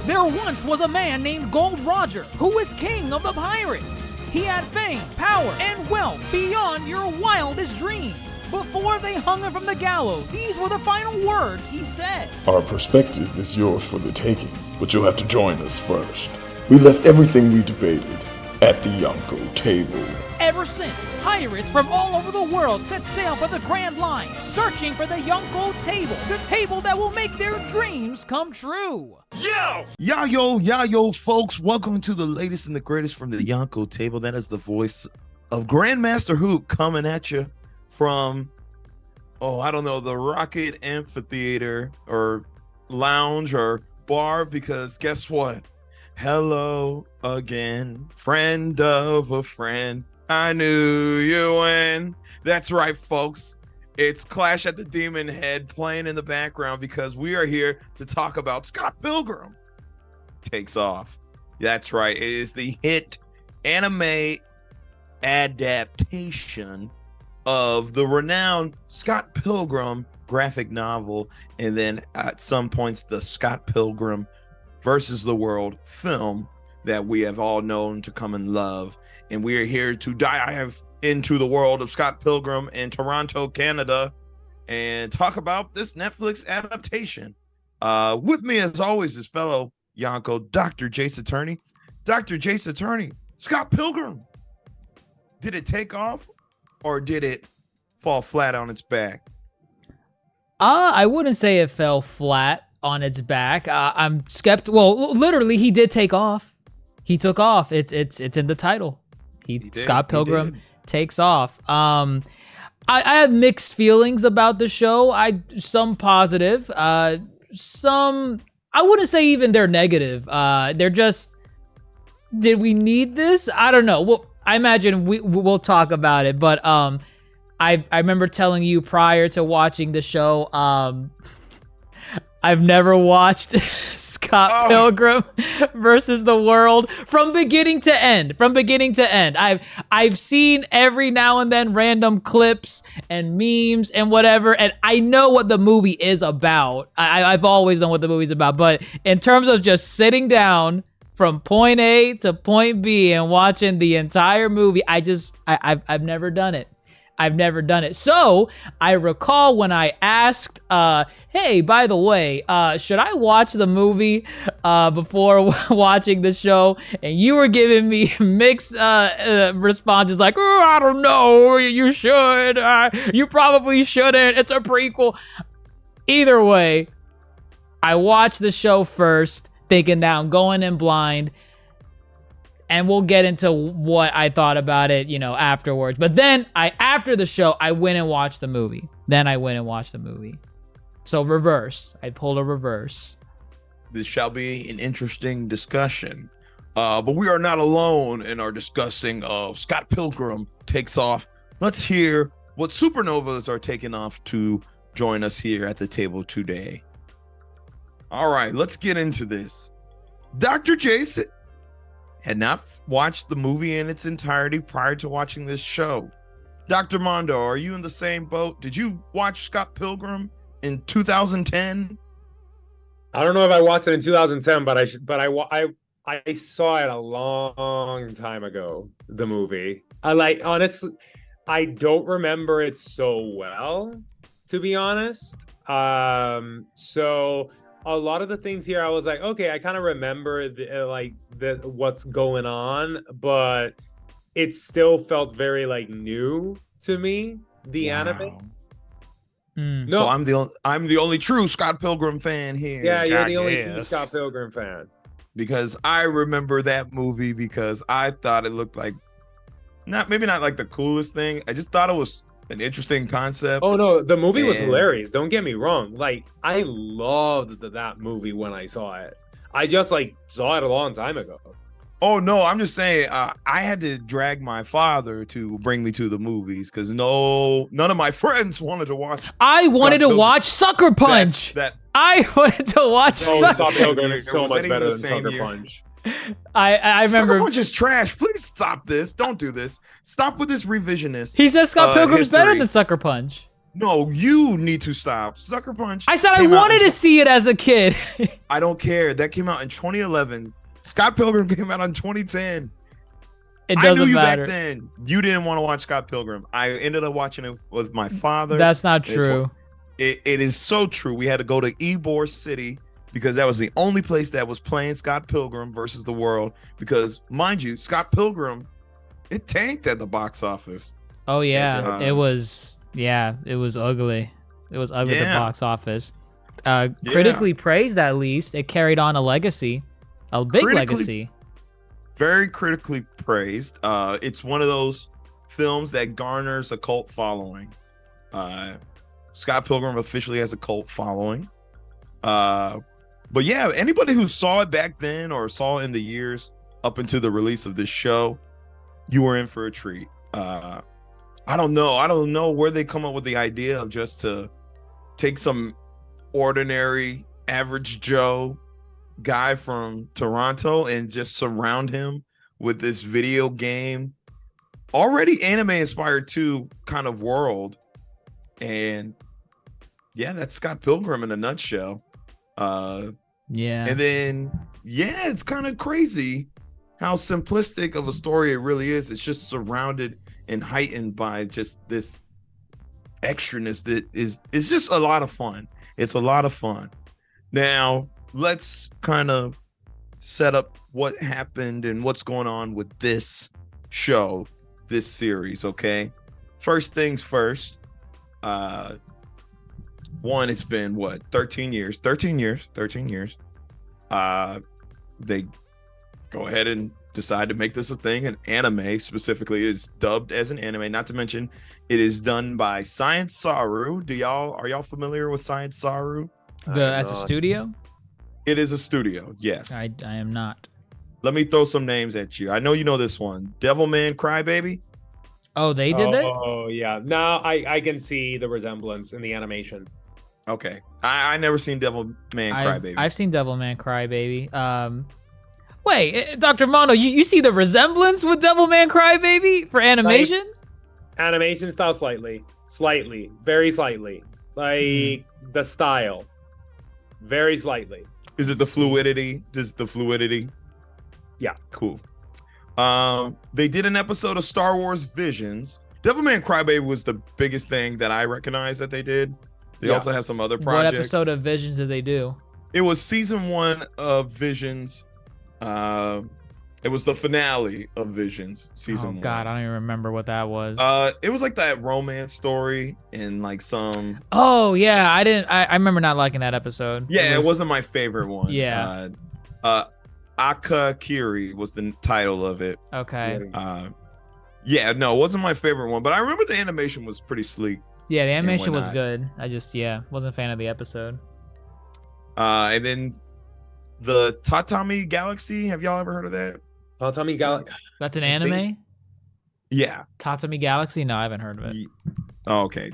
There once was a man named Gold Roger who was king of the pirates. He had fame, power, and wealth beyond your wildest dreams. Before they hung him from the gallows, these were the final words he said. Our perspective is yours for the taking, but you'll have to join us first. We left everything we debated at the Yonko table. Ever since, pirates from all over the world set sail for the Grand Line, searching for the Yonko table, the table that will make their dreams come true. Yo, folks, welcome to the latest and the greatest from the Yonko table. That is the voice of Grandmaster Hoop coming at you from, the Rocket Amphitheater or lounge or bar, because guess what? Hello again, friend of a friend. I knew you when. That's right, folks. It's Clash at the Demon Head playing in the background because we are here to talk about Scott Pilgrim Takes Off. That's right. It is the hit anime adaptation of the renowned Scott Pilgrim graphic novel, and then at some points the Scott Pilgrim versus the World film that we have all known to come and love. And we are here to dive into the world of Scott Pilgrim in Toronto, Canada, and talk about this Netflix adaptation. With me, as always, is fellow Yonko, DrJaceAttorney. DrJaceAttorney, Scott Pilgrim, did it take off or did it fall flat on its back? I wouldn't say it fell flat on its back. I'm skeptical. Well, literally, he did take off. He took off. It's in the title. Scott Pilgrim Takes Off. I have mixed feelings about the show. Some positive, some I wouldn't say even they're negative. They're just, did we need this? I don't know. Well, I imagine we'll talk about it, but I remember telling you prior to watching the show, I've never watched Scott Pilgrim versus the World from beginning to end. I've seen every now and then random clips and memes and whatever, and I know what the movie is about. I've always known what the movie's about, but in terms of just sitting down from point A to point B and watching the entire movie, I've never done it. So I recall when I asked, hey, by the way, should I watch the movie before watching the show? And you were giving me mixed responses like, oh, I don't know, you should, you probably shouldn't, it's a prequel. Either way, I watched the show first, thinking that I'm going in blind. And we'll get into what I thought about it, afterwards. But then after the show, I went and watched the movie. So reverse. I pulled a reverse. This shall be an interesting discussion. But we are not alone in our discussing of Scott Pilgrim Takes Off. Let's hear what supernovas are taking off to join us here at the table today. All right, let's get into this. Dr. Jason had not watched the movie in its entirety prior to watching this show. Dr. Mondo, are you in the same boat? Did you watch Scott Pilgrim in 2010? I don't know if I watched it in 2010, but I saw it a long time ago, the movie. Honestly, I don't remember it so well, to be honest. So a lot of the things here, I was like, okay, I kind of remember what's going on, but it still felt very new to me, the anime. No, so I'm the only true Scott Pilgrim fan here. Yeah, you're the only true Scott Pilgrim fan. Because I remember that movie because I thought it looked like maybe not like the coolest thing. I just thought it was an interesting concept. Oh no, the movie was hilarious. Don't get me wrong. I loved that movie when I saw it. I just saw it a long time ago. Oh no, I'm just saying I had to drag my father to bring me to the movies because none of my friends wanted to watch. I wanted to watch Sucker Punch. I wanted to watch Scott Pilgrim is so much better than Sucker Punch. I remember. Sucker Punch is trash. Please stop this. Don't do this. Stop with this revisionist. He says Scott Pilgrim's better than Sucker Punch. No, you need to stop. Sucker Punch. I said I came out wanted in to see it as a kid. I don't care. That came out in 2011. Scott Pilgrim came out in 2010. It I doesn't knew you matter. back then. You didn't want to watch Scott Pilgrim. I ended up watching it with my father. That's not It's true. It is so true. We had to go to Ybor City because that was the only place that was playing Scott Pilgrim versus the World. Because, mind you, Scott Pilgrim, it tanked at the box office. Oh yeah, Yeah. it was ugly. It was ugly at the Yeah. box office. Critically praised, at least. It carried on a legacy, a big legacy. Very critically praised. It's one of those films that garners a cult following. Scott Pilgrim officially has a cult following. But yeah, anybody who saw it back then or saw it in the years up into the release of this show, you were in for a treat. I don't know where they come up with the idea of just to take some ordinary average Joe guy from Toronto and just surround him with this video game already anime inspired too kind of world. And yeah, that's Scott Pilgrim in a nutshell. Yeah. And then yeah, it's kind of crazy how simplistic of a story it really is. It's just surrounded and heightened by just this extraness that is just a lot of fun. It's a lot of fun. Now let's kind of set up what happened and what's going on with this show, this series. Okay, first things first. One, it's been what, 13 years. They go ahead and decide to make this a thing. An anime specifically is dubbed as an anime, not to mention it is done by Science Saru. Are y'all familiar with Science Saru? As a studio? It is a studio, yes. I am not. Let me throw some names at you. I know you know this one. Devilman Crybaby. Oh, they did that? Oh yeah. No, I can see the resemblance in the animation. Okay. I never seen Devilman Crybaby. I've seen Devilman Crybaby. Wait, Dr. Mono, you see the resemblance with Devilman Crybaby for animation? Animation style slightly, very slightly. Like the style. Very slightly. Is it the fluidity? Yeah. Cool. They did an episode of Star Wars Visions. Devilman Crybaby was the biggest thing that I recognized that they did. They also have some other projects. What episode of Visions did they do? It was season 1 of Visions. It was the finale of Visions, season 1. Oh God, I don't even remember what that was. It was like that romance story and like some. Oh yeah, I remember not liking that episode. Yeah, it wasn't my favorite one. Yeah. Akakiri was the title of it. Okay. Yeah, no, it wasn't my favorite one, but I remember the animation was pretty sleek. Yeah, the animation was whatnot. good. I just wasn't a fan of the episode. And then the Tatami Galaxy. Have y'all ever heard of that? Tatami Galaxy. That's an I anime? think- Yeah. Tatami Galaxy? No, I haven't heard of it. Oh, okay.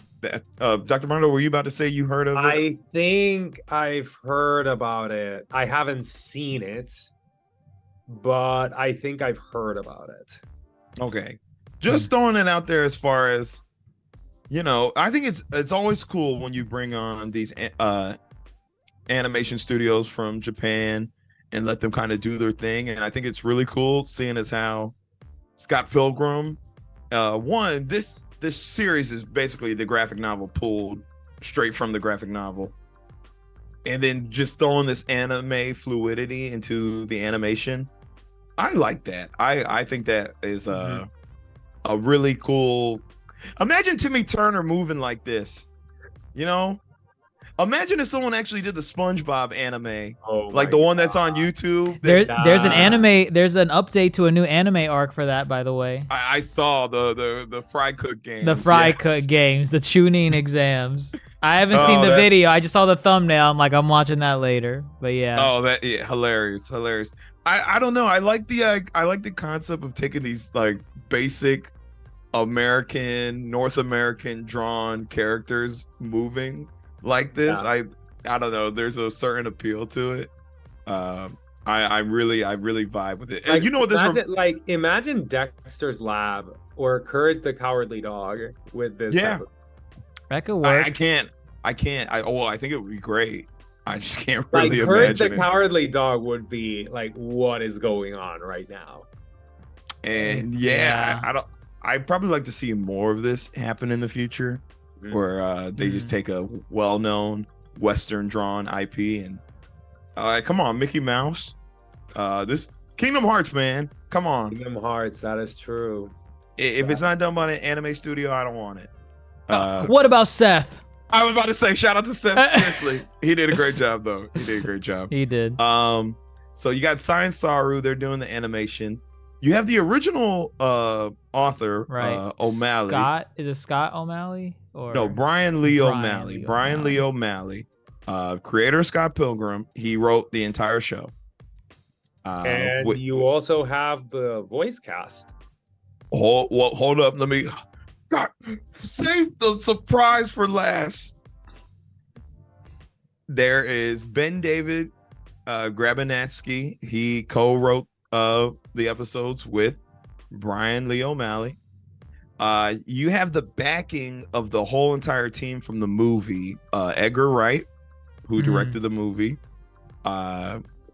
Dr. Mondo, were you about to say you heard of it? I think I've heard about it. I haven't seen it, but I think I've heard about it. Okay. Just throwing it out there as far as, I think it's always cool when you bring on these animation studios from Japan and let them kind of do their thing. And I think it's really cool seeing as how Scott Pilgrim, this series is basically the graphic novel pulled straight from the graphic novel. And then just throwing this anime fluidity into the animation. I like that. I think that is a really cool. Imagine Timmy Turner moving like this, Imagine if someone actually did the SpongeBob anime, like the one that's on YouTube. There's an anime. There's an update to a new anime arc for that, by the way. I saw the Fry Cook games. The Fry yes. Cook games, the tuning exams. I haven't seen the video. I just saw the thumbnail. I'm like, I'm watching that later. But yeah. Oh, hilarious. I don't know. I like the concept of taking these like basic North American drawn characters moving like this. Yeah. I don't know. There's a certain appeal to it. I really vibe with it. Like, and what this imagine Dexter's Lab or Courage the Cowardly Dog with this. Yeah. That could work. I can't. I think it would be great. I just can't Like really Courage the imagine it. Cowardly Dog would be like, what is going on right now? And Yeah. I'd probably like to see more of this happen in the future, Mhm. where they just take a well-known Western drawn IP and come on, Mickey Mouse. This Kingdom Hearts, man. Come on. Kingdom Hearts, that is true. If it's not done by an anime studio, I don't want it. What about Seth? I was about to say, shout out to Seth. Seriously, he did a great job, though. He did a great job. He did. So you got Science Saru. They're doing the animation. You have the original author, Right. O'Malley. Scott, is it Scott O'Malley or No, Brian Lee Brian O'Malley. Lee Brian Lee O'Malley, creator of Scott Pilgrim. He wrote the entire show. And you also have the voice cast. Hold up. Let me. God, save the surprise for last. There is Ben David Grabanatsky. He co-wrote the episodes with Brian Lee O'Malley. You have the backing of the whole entire team from the movie. Edgar Wright, who directed the movie,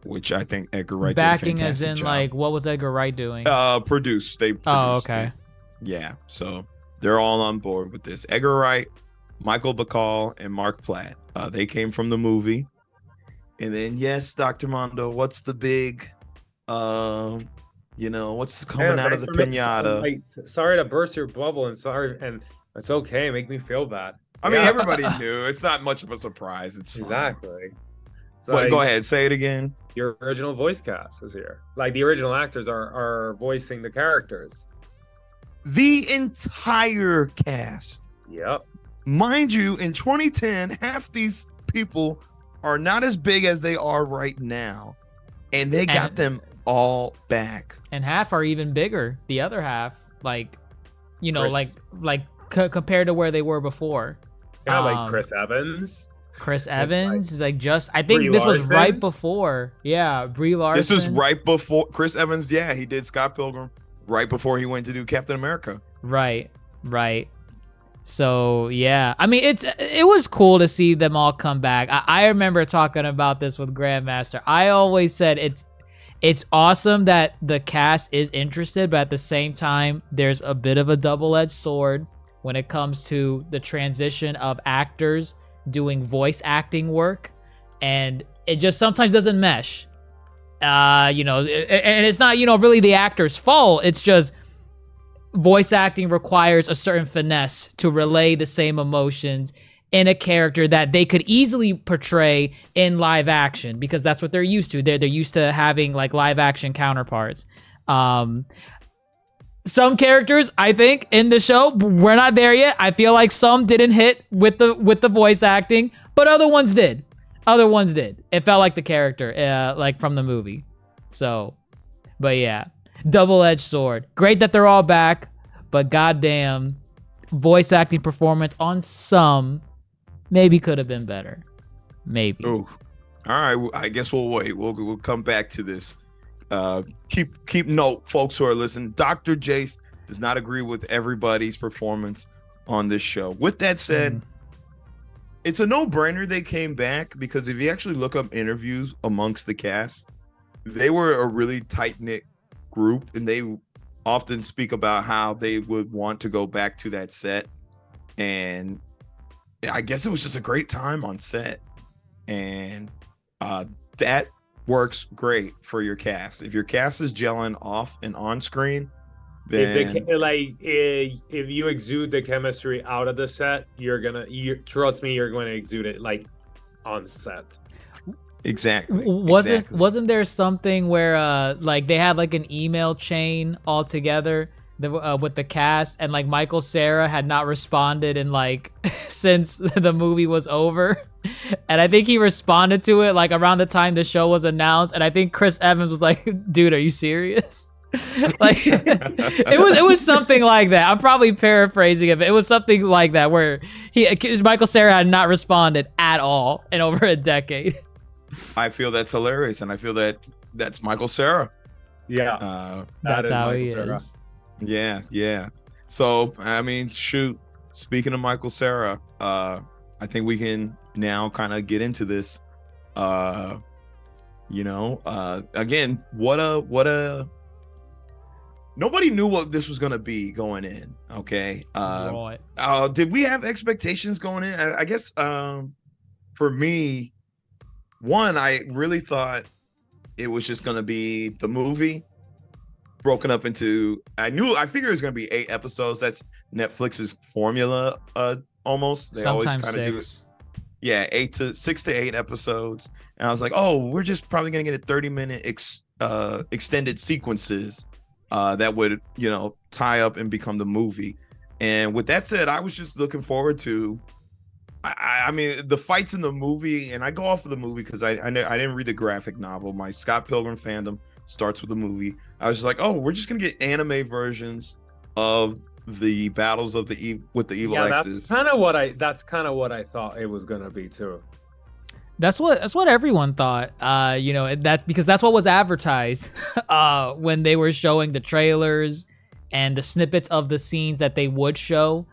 which I think Edgar Wright backing did a as in fantastic like what was Edgar Wright doing? Produced. They produced Oh, okay. it. Yeah, so they're all on board with this. Edgar Wright, Michael Bacall, and Mark Platt. They came from the movie. And then, yes, Dr. Mondo, what's the big, what's coming out of the pinata? Sorry to burst your bubble, and it's okay. Make me feel bad. I mean, everybody knew. It's not much of a surprise. It's fine. Exactly. But go ahead, say it again. Your original voice cast is here. Like the original actors are voicing the characters. The entire cast. Yep. Mind you, in 2010, half these people are not as big as they are right now, and they got them all back. And half are even bigger. The other half, like, Chris- compared to where they were before. Yeah, like Chris Evans. Chris Evans is like I think Brie this was Larson. right before. Yeah, Brie Larson. This was right before Chris Evans. Yeah, he did Scott Pilgrim right before he went to do Captain America. Right. So yeah, I mean it was cool to see them all come back. I remember talking about this with Grandmaster. I always said it's awesome that the cast is interested, but at the same time, there's a bit of a double-edged sword when it comes to the transition of actors doing voice acting work, and it just sometimes doesn't mesh. And it's not really the actor's fault. It's just voice acting requires a certain finesse to relay the same emotions in a character that they could easily portray in live action, because that's what they're used to. They're used to having like live action counterparts. Some characters, I think, in the show, we're not there yet. I feel like some didn't hit with the voice acting, but other ones did. It felt like the character, like from the movie. So, but yeah, double-edged sword. Great that they're all back, but goddamn, voice acting performance on some maybe could have been better. Maybe. Oh, all right. I guess we'll wait. We'll come back to this. Keep note, folks who are listening. Dr. Jace does not agree with everybody's performance on this show. With that said, it's a no-brainer they came back, because if you actually look up interviews amongst the cast, they were a really tight-knit group, and they often speak about how they would want to go back to that set. And I guess it was just a great time on set, and that works great for your cast. If your cast is gelling off and on screen, then if you exude the chemistry out of the set, trust me, you're going to exude it like on set. Exactly. Wasn't there something where like they had like an email chain all together with the cast, and like Michael Cera had not responded in like since the movie was over, and I think he responded to it like around the time the show was announced, and I think Chris Evans was like, "Dude, are you serious?" Like it was something like that. I'm probably paraphrasing it, but it was something like that where Michael Cera had not responded at all in over a decade. I feel that's hilarious, and I feel that's Michael Cera. Yeah, That's how Michael he Cera. is. Yeah. So I mean, shoot. speaking of Michael Cera, I think we can now kind of get into this. Again, what a nobody knew what this was gonna be going in. Okay. Right. Did we have expectations going in? I guess for me, one, I really thought it was just gonna be the movie broken up into. I figured it was gonna be 8 episodes. That's Netflix's formula. Almost. They always Sometimes kind of do it. 6. Yeah, 6 to 8 episodes. And I was like, oh, we're just probably gonna get a 30-minute extended sequences that would, tie up and become the movie. And with that said, I was just looking forward to. I mean, the fights in the movie, and I go off of the movie because I didn't read the graphic novel. My Scott Pilgrim fandom starts with the movie. I was just like, oh, we're just gonna get anime versions of the battles of with the evil X's. That's kind of what I thought it was gonna be too. That's what everyone thought. Because that's what was advertised when they were showing the trailers and the snippets of the scenes that they would show.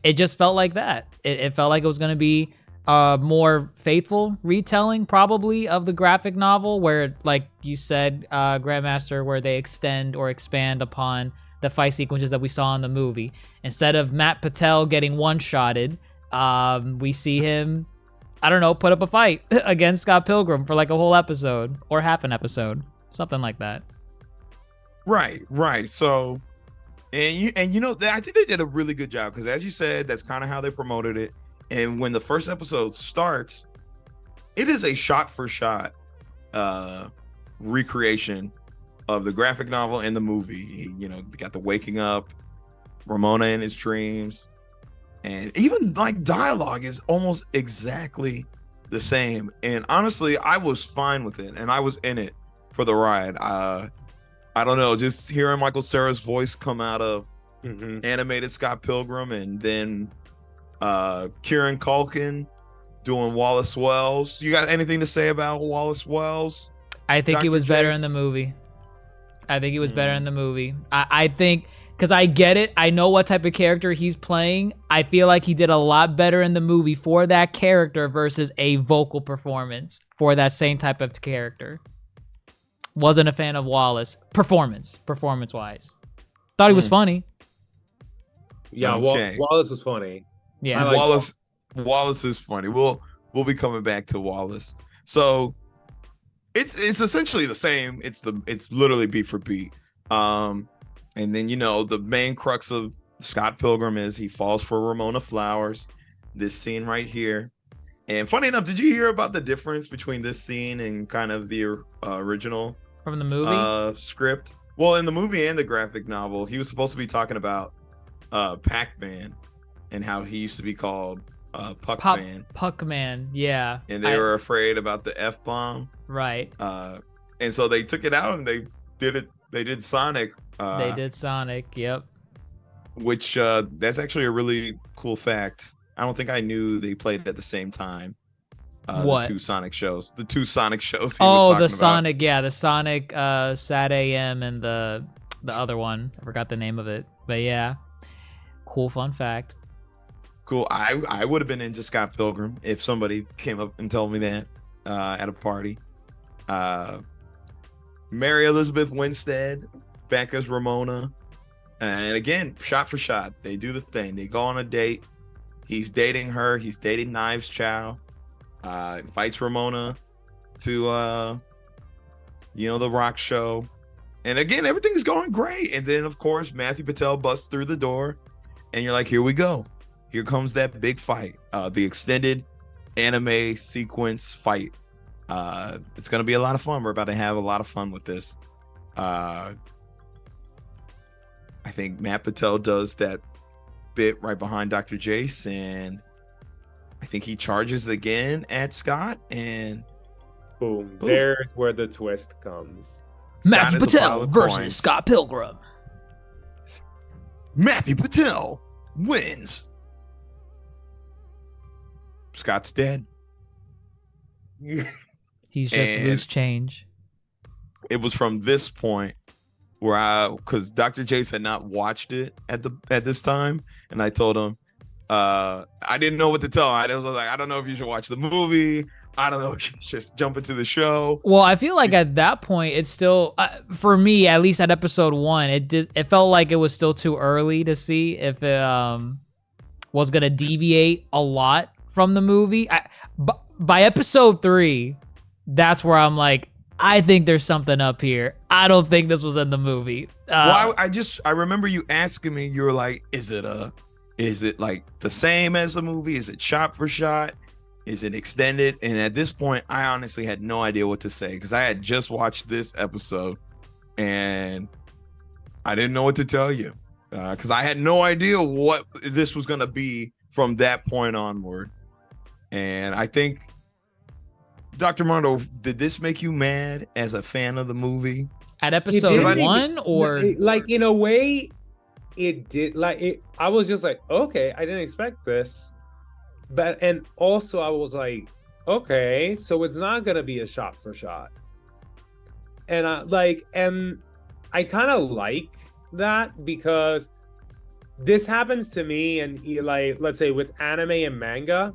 It just felt like that. It felt like it was going to be a more faithful retelling, probably, of the graphic novel, where, like you said, Grandmaster, where they extend or expand upon the fight sequences that we saw in the movie. Instead of Matt Patel getting one-shotted, we see him, I don't know, put up a fight against Scott Pilgrim for like a whole episode or half an episode, something like that. Right. So, I think they did a really good job because, as you said, that's kind of how they promoted it. And when the first episode starts, it is a shot-for-shot recreation of the graphic novel and the movie. Got the waking up, Ramona in his dreams, and even like dialogue is almost exactly the same. And honestly, I was fine with it, and I was in it for the ride. I don't know, just hearing Michael Cera's voice come out of animated Scott Pilgrim, and then Kieran Culkin doing Wallace Wells. You got anything to say about Wallace Wells? I think he was better in the Jace? movie. I think he was better in the movie. I think, because I get it. I know what type of character he's playing. I feel like he did a lot better in the movie for that character versus a vocal performance for that same type of character. Wasn't a fan of Wallace. Performance-wise. Thought he was funny. Yeah, Okay. Wallace was funny. Yeah. Wallace is funny. We'll be coming back to Wallace. So it's essentially the same. It's literally beat for beat. And then the main crux of Scott Pilgrim is he falls for Ramona Flowers. This scene right here. And funny enough, did you hear about the difference between this scene and kind of the original From the movie? Script? Well, in the movie and the graphic novel, he was supposed to be talking about Pac-Man and how he used to be called Puck-Man. Puck-Man, yeah. And they were afraid about the F-bomb. Right. And so they took it out and they did Sonic. They did Sonic, yep. Which that's actually a really cool fact. I don't think I knew they played at the same time. What? The two Sonic shows. The Sonic The about. Sonic, yeah, the Sonic Sat AM and the other one. I forgot the name of it. But yeah. Cool fun fact. Cool. I would have been into Scott Pilgrim if somebody came up and told me that at a party. Mary Elizabeth Winstead back as Ramona. And again, shot for shot, they do the thing. They go on a date. He's dating her. He's dating Knives Chow. Invites Ramona to, the rock show. And again, everything's going great. And then, of course, Matthew Patel busts through the door. And you're like, here we go. Here comes that big fight. The extended anime sequence fight. It's going to be a lot of fun. We're about to have a lot of fun with this. I think Matt Patel does that bit right behind Dr. Jace, and I think he charges again at Scott, and boom. There's where the twist comes. Matthew Patel versus Scott Pilgrim. Matthew Patel wins. Scott's dead. He's just loose change. It was from this point because Dr. Jace had not watched it at this time, and I told him I didn't know what to tell him. I was like, I don't know if you should watch the movie. I don't know if you should just jump into the show. Well, I feel like at that point, it's still for me, at least at episode 1, it felt like it was still too early to see if it was gonna deviate a lot from the movie. By episode 3, that's where I'm like, I think there's something up here. I don't think this was in the movie. Well, I remember you asking me. You were like, is it like the same as the movie? Is it shot for shot? Is it extended? And at this point, I honestly had no idea what to say because I had just watched this episode and I didn't know what to tell you because I had no idea what this was going to be from that point onward. And I think, Dr. Mondo, did this make you mad as a fan of the movie? At episode 1 or? Like, in a way, it did. Like, I was just like, okay, I didn't expect this. But and also I was like, okay, so it's not gonna be a shot for shot, and I kind of like that because this happens to me, and like let's say with anime and manga,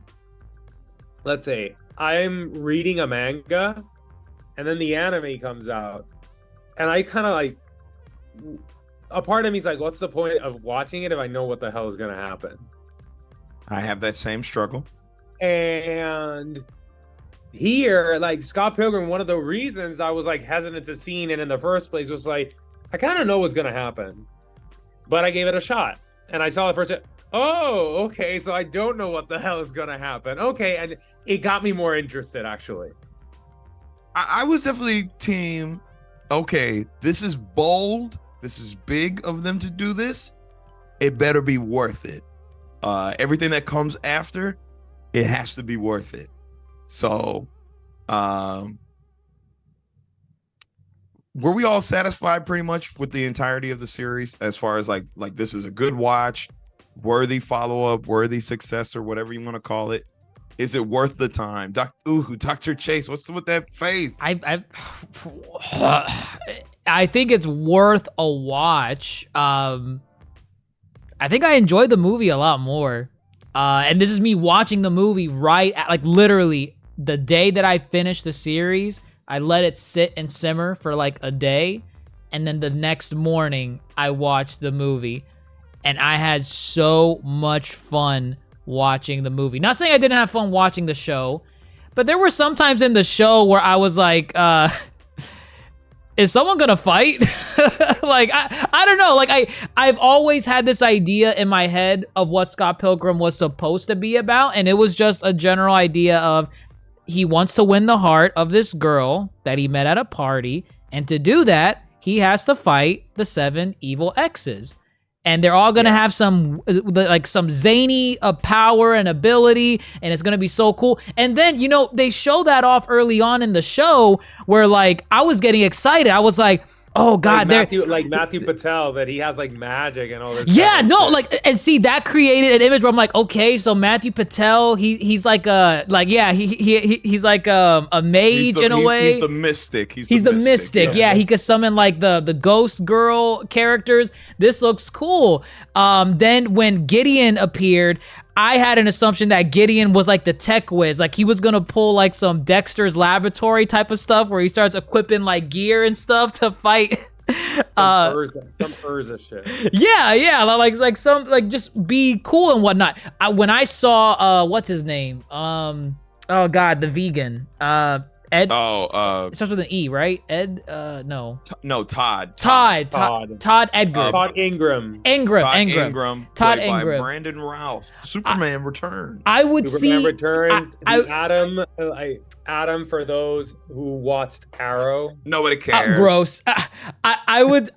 let's say I'm reading a manga, and then the anime comes out, and I kind of like a part of me is like, what's the point of watching it if I know what the hell is gonna happen? I have that same struggle. And here, like Scott Pilgrim, one of the reasons I was like hesitant to seeing it in the first place was like, I kind of know what's gonna happen, but I gave it a shot, and I saw the first. Oh, okay, so I don't know what the hell is gonna happen. Okay, and it got me more interested actually. I was definitely team. Okay, this is bold. This is big of them to do this. It better be worth it. Everything that comes after, it has to be worth it. So, were we all satisfied pretty much with the entirety of the series as far as like this is a good watch, worthy follow-up, worthy successor, whatever you want to call it? Is it worth the time? Dr. Chase, what's with that face? I think it's worth a watch. I think I enjoyed the movie a lot more. And this is me watching the movie right at, like, literally the day that I finished the series, I let it sit and simmer for like a day. And then the next morning, I watched the movie. And I had so much fun watching the movie. Not saying I didn't have fun watching the show, but there were some times in the show where I was like, is someone gonna fight? Like, I don't know. Like, I've always had this idea in my head of what Scott Pilgrim was supposed to be about, and it was just a general idea of he wants to win the heart of this girl that he met at a party, and to do that, he has to fight the 7 evil exes. And they're all gonna have some zany power and ability, and it's gonna be so cool. And then, you know, they show that off early on in the show where, like, I was getting excited. I was like, oh God, like Matthew Patel, that he has like magic and all this. Yeah, no, shit. Like, and see, that created an image where I'm like, okay, so Matthew Patel, he's like he's like a mage in a way. He's the mystic. He's the mystic. Yeah, he could summon like the ghost girl characters. This looks cool. Then when Gideon appeared, I had an assumption that Gideon was like the tech whiz, like he was gonna pull like some Dexter's Laboratory type of stuff where he starts equipping like gear and stuff to fight. Some Urza shit. Yeah, like some like just be cool and whatnot. When I saw what's his name? Oh God, the vegan. Ed. It starts with an E, right? Ed. No. No, Todd. Todd Edgar. Todd Ingram. Todd Ingram. By Brandon Routh. Superman Returns. I would Superman see. Returns. Adam, for those who watched Arrow. Nobody cares. Gross. I would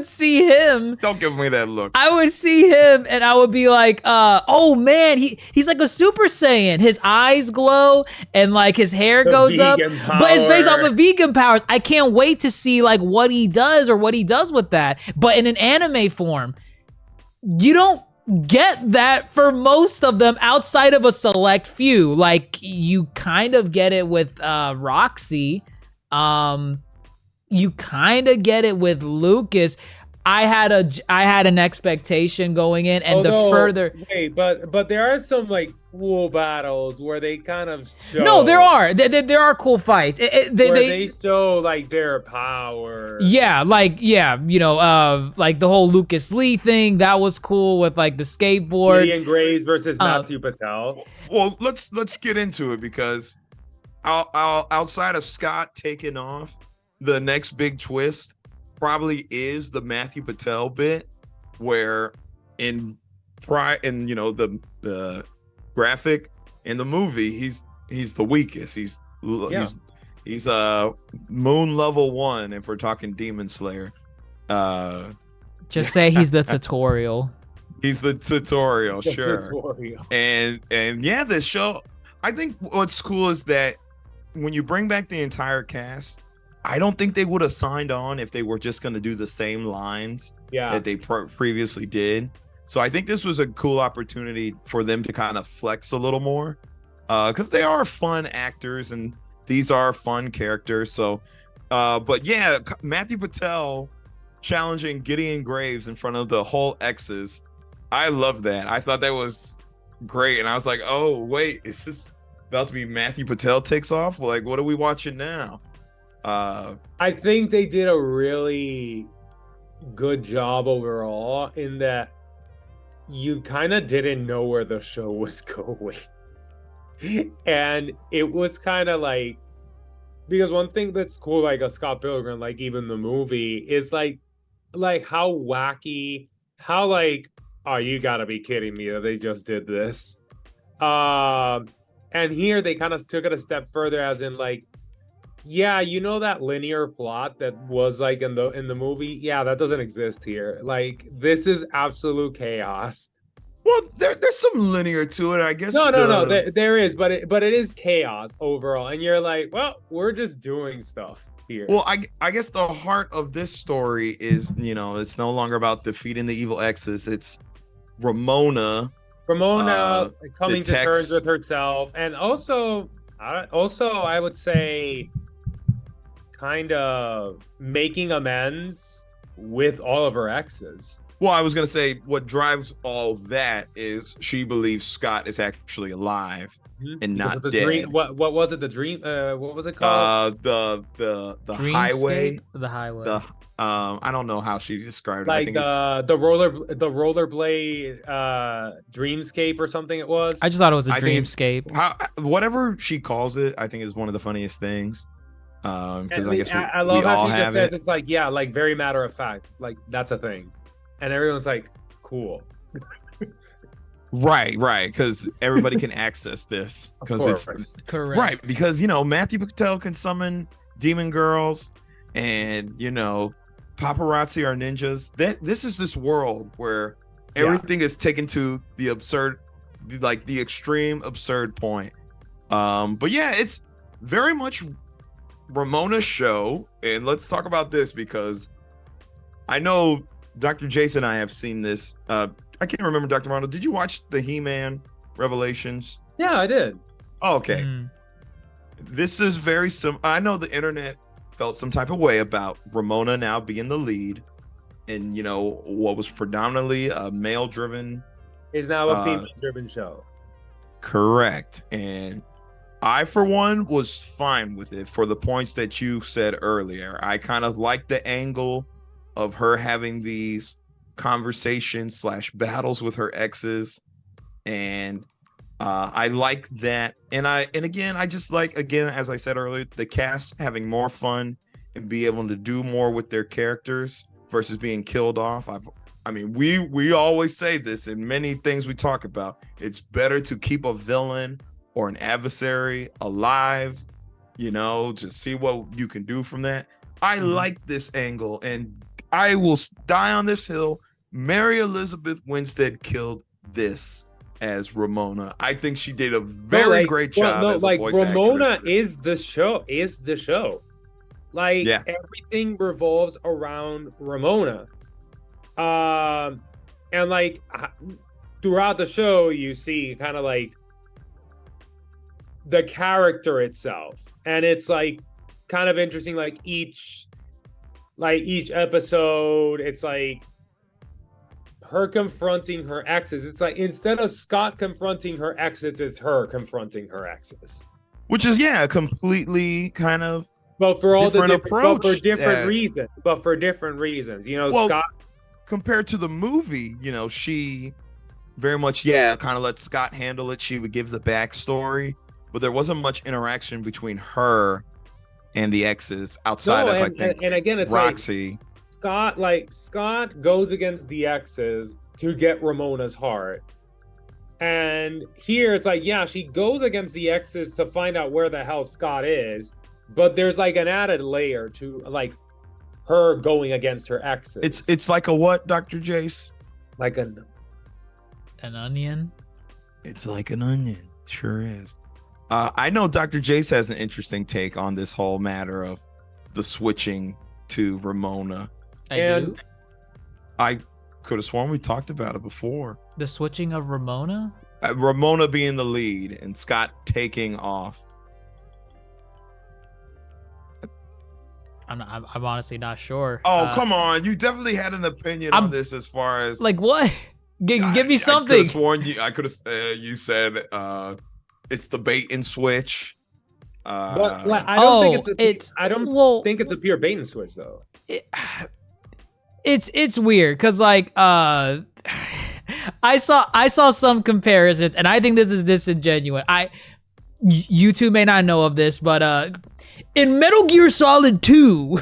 see him. Don't give me that look. I would see him and I would be like, oh man, he's like a Super Saiyan. His eyes glow and like his hair goes up. But it's based off of vegan powers. I can't wait to see like what he does or what he does with that. But in an anime form, you don't get that for most of them outside of a select few. Like, you kind of get it with Roxy. you kind of get it with Lucas. I had an expectation going in, and Although, the further but there are some like cool battles where they kind of show. no, there are cool fights. They show like their power. Yeah, like like the whole Lucas Lee thing that was cool with like the skateboard. Gideon Graves versus Matthew Patel. Well, let's get into it because outside of Scott taking off, the next big twist probably is the Matthew Patel bit, where in the graphic in the movie he's the weakest. He's moon level 1 if we're talking Demon Slayer. Just say he's the tutorial. He's the tutorial, sure. Tutorial. And yeah, this show, I think what's cool is that when you bring back the entire cast, I don't think they would have signed on if they were just going to do the same lines that they previously did. So I think this was a cool opportunity for them to kind of flex a little more, because they are fun actors and these are fun characters. So, but yeah, Matthew Patel challenging Gideon Graves in front of the whole X's. I love that. I thought that was great. And I was like, oh, wait, is this about to be Matthew Patel Takes Off? Like, what are we watching now? I think they did a really good job overall in that you kind of didn't know where the show was going. And it was kind of like, because one thing that's cool, like a Scott Pilgrim, like even the movie, is like how wacky, how like, oh, you gotta be kidding me that they just did this. And here they kind of took it a step further, as in like, yeah, you know that linear plot that was like in the movie? Yeah, that doesn't exist here. Like, this is absolute chaos. Well, there's some linear to it, I guess. No, there is, but it is chaos overall. And you're like, well, we're just doing stuff here. Well, I guess the heart of this story is, it's no longer about defeating the evil exes. It's Ramona coming to detects... terms with herself, and also I would say kind of making amends with all of her exes. Well, I was going to say what drives all that is she believes Scott is actually alive and not dead. Dream, what was it? The dream? What was it called? The highway. The highway. I don't know how she described it. Like I think the rollerblade dreamscape or something. It was. I just thought it was a dreamscape. Whatever she calls it, I think is one of the funniest things. Because I guess I love how she just says it. It's like, yeah, like very matter of fact, like that's a thing, and everyone's like, cool. Right, because everybody can access this because it's correct. Right, because Matthew Patel can summon demon girls, and paparazzi are ninjas. This is this world where everything is taken to the absurd, like the extreme absurd point. But yeah, it's very much Ramona's show, and let's talk about this because I know Dr. Jason and I have seen this. I can't remember, Dr. Ronald, did you watch the He-Man Revelations? Yeah, I did. Oh, okay. This is very I know the internet felt some type of way about Ramona now being the lead, and what was predominantly a male-driven is now a female-driven show. Correct. And I, for one, was fine with it for the points that you said earlier. I kind of like the angle of her having these conversations / battles with her exes, and I like that. And again, I just like, as I said earlier, the cast having more fun and be able to do more with their characters versus being killed off. We always say this in many things we talk about. It's better to keep a villain or an adversary alive, to see what you can do from that. I like this angle, and I will die on this hill. Mary Elizabeth Winstead killed this as Ramona. I think she did a very great job as a voice Ramona actress. is the show. Like, everything revolves around Ramona. And like throughout the show, you see kind of like the character itself, and it's like kind of interesting. Like each like each episode, it's like her confronting her exes. It's like instead of Scott confronting her exes, it's her confronting her exes. Which is a completely kind of but for all different the approach. but for different reasons. But for different reasons, Scott. Compared to the movie, she very much kind of let Scott handle it. She would give the backstory, but there wasn't much interaction between her and the exes outside of and again, it's Roxy. Scott goes against the exes to get Ramona's heart. And here it's like, she goes against the exes to find out where the hell Scott is, but there's like an added layer to like her going against her exes. It's like a what, Dr. Jace? Like an onion? It's like an onion. Sure is. I know Dr. Jace has an interesting take on this whole matter of the switching to Ramona. I could have sworn we talked about it before. The switching of Ramona? Ramona being the lead and Scott taking off. I'm honestly not sure. Oh, come on. You definitely had an opinion on this as far as... Like what? Give me something. I could have sworn you said it's the bait and switch. But I don't think it's a pure bait and switch though. It's weird because like I saw some comparisons and I think this is disingenuous. You two may not know of this, but in Metal Gear Solid 2,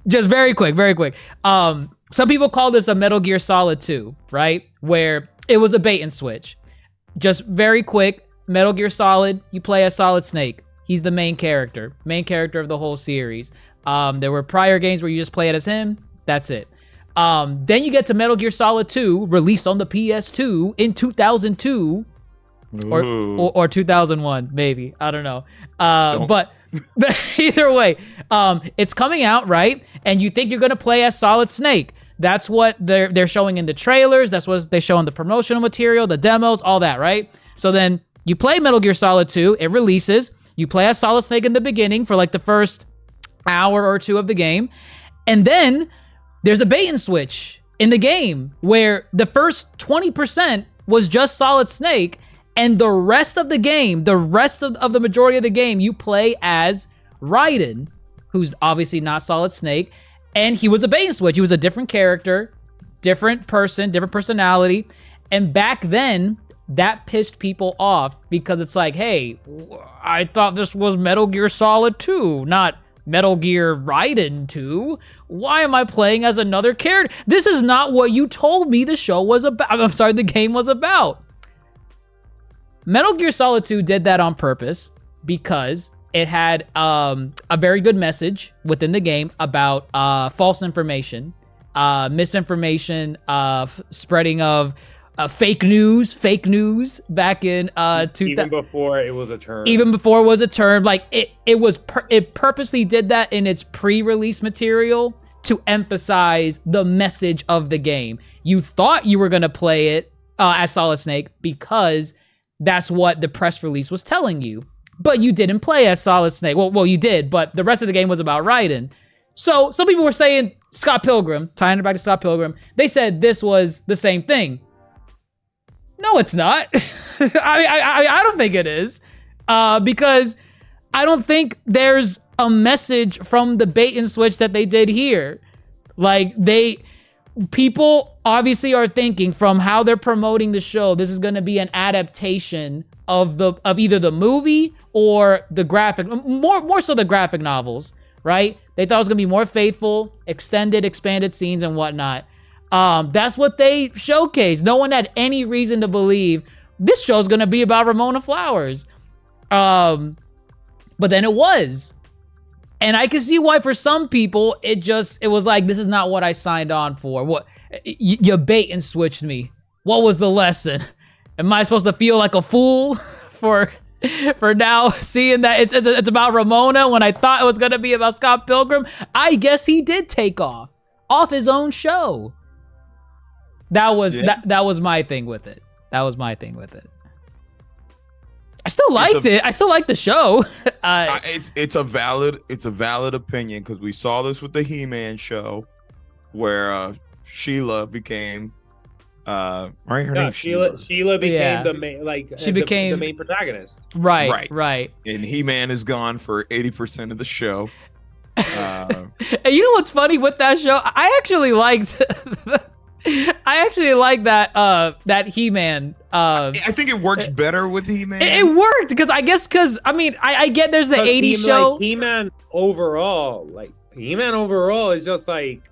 just very quick. Some people call this a Metal Gear Solid 2, right? Where it was a bait and switch. Just very quick, Metal Gear Solid, you play as Solid Snake. He's the main character of the whole series. There were prior games where you just play it as him. That's it. Then you get to Metal Gear Solid 2, released on the PS2 in 2002. Or 2001, maybe. I don't know. But either way, it's coming out, right? And you think you're going to play as Solid Snake. That's what they're showing in the trailers. That's what they show in the promotional material, the demos, all that, right? So then you play Metal Gear Solid 2. It releases. You play as Solid Snake in the beginning for like the first hour or two of the game. And then there's a bait and switch in the game where the first 20% was just Solid Snake. And the rest of the game, the majority of the game, you play as Raiden, who's obviously not Solid Snake. And he was a bait and switch. He was a different character, different person, different personality. And back then, that pissed people off because it's like, hey, I thought this was Metal Gear Solid 2, not Metal Gear Raiden 2. Why am I playing as another character? This is not what you told me the show was about. I'm sorry, the game was about. Metal Gear Solid 2 did that on purpose because it had a very good message within the game about false information, misinformation, spreading of fake news back in even before it was a term. Even before it was a term, like it purposely did that in its pre-release material to emphasize the message of the game. You thought you were gonna play it as Solid Snake because that's what the press release was telling you. But you didn't play as Solid Snake. Well, you did, but the rest of the game was about Raiden. So some people were saying Scott Pilgrim, tying it back to Scott Pilgrim, they said this was the same thing. No, it's not. I don't think it is. Because I don't think there's a message from the bait and switch that they did here. Like, people obviously are thinking from how they're promoting the show, this is going to be an adaptation of either the movie or the graphic, more so the graphic novels, right? They thought it was going to be more faithful, expanded scenes and whatnot. That's what they showcased. No one had any reason to believe this show's going to be about Ramona Flowers. But then it was. And I can see why for some people, it was like, this is not what I signed on for. What you bait and switched me. What was the lesson? Am I supposed to feel like a fool for now seeing that it's about Ramona when I thought it was going to be about Scott Pilgrim? I guess he did take off his own show. That was my thing with it. I still liked it. I still like the show. It's a valid opinion because we saw this with the He-Man show, where Sheila became right. Her name Sheila became the main the main protagonist. Right. And He-Man is gone for 80% of the show. And you know what's funny with that show? I actually liked that He-Man. I think it works better with He-Man. It worked because I mean I get there's the 80s show. Like, He-Man overall is just like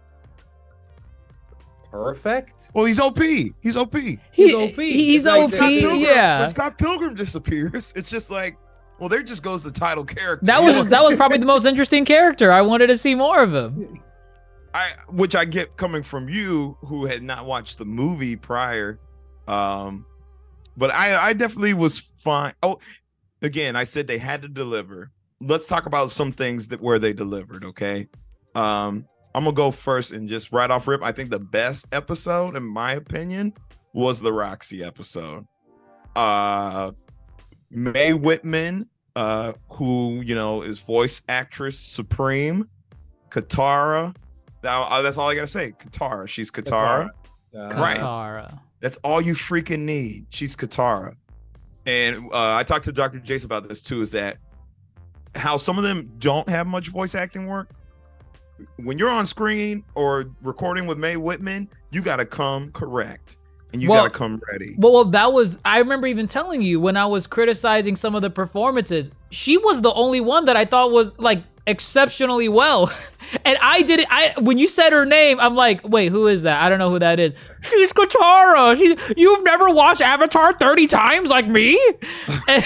perfect. Well, he's OP. He's OP. He's It's OP. like Yeah. When Scott Pilgrim disappears, it's just like, well, there just goes the title character. That was probably the most interesting character. I wanted to see more of him. Which I get coming from you, who had not watched the movie prior. But I definitely was fine. Oh, again, I said they had to deliver. Let's talk about some things where they delivered. Okay. I'm gonna go first and just right off rip. I think the best episode, in my opinion, was the Roxy episode. Mae Whitman, who is voice actress supreme, Katara. That's all I gotta say. Katara. She's Katara. Right. Katara. That's all you freaking need. She's Katara. And I talked to Dr. Jace about this too. Is that how some of them don't have much voice acting work? When you're on screen or recording with Mae Whitman, you got to come correct and you got to come ready. Well, I remember even telling you when I was criticizing some of the performances, she was the only one that I thought was like exceptionally well. And when you said her name, I'm like, wait, who is that? I don't know who that is. She's Katara. You've never watched Avatar 30 times like me? and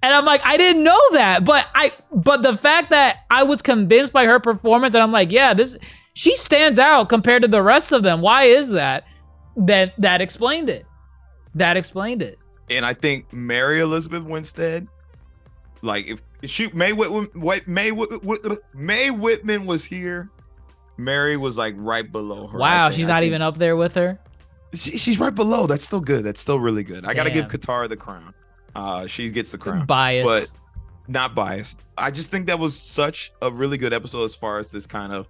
I'm like, I didn't know that. But the fact that I was convinced by her performance, and I'm like, yeah, she stands out compared to the rest of them. Why is that? That explained it. And I think Mary Elizabeth Winstead, like if Mae Whitman was here, Mary was like right below her. Wow, she's not even up there with her. She's right below. That's still good. That's still really good. I got to give Katara the crown. She gets the crown. Biased, but not biased. I just think that was such a really good episode as far as this kind of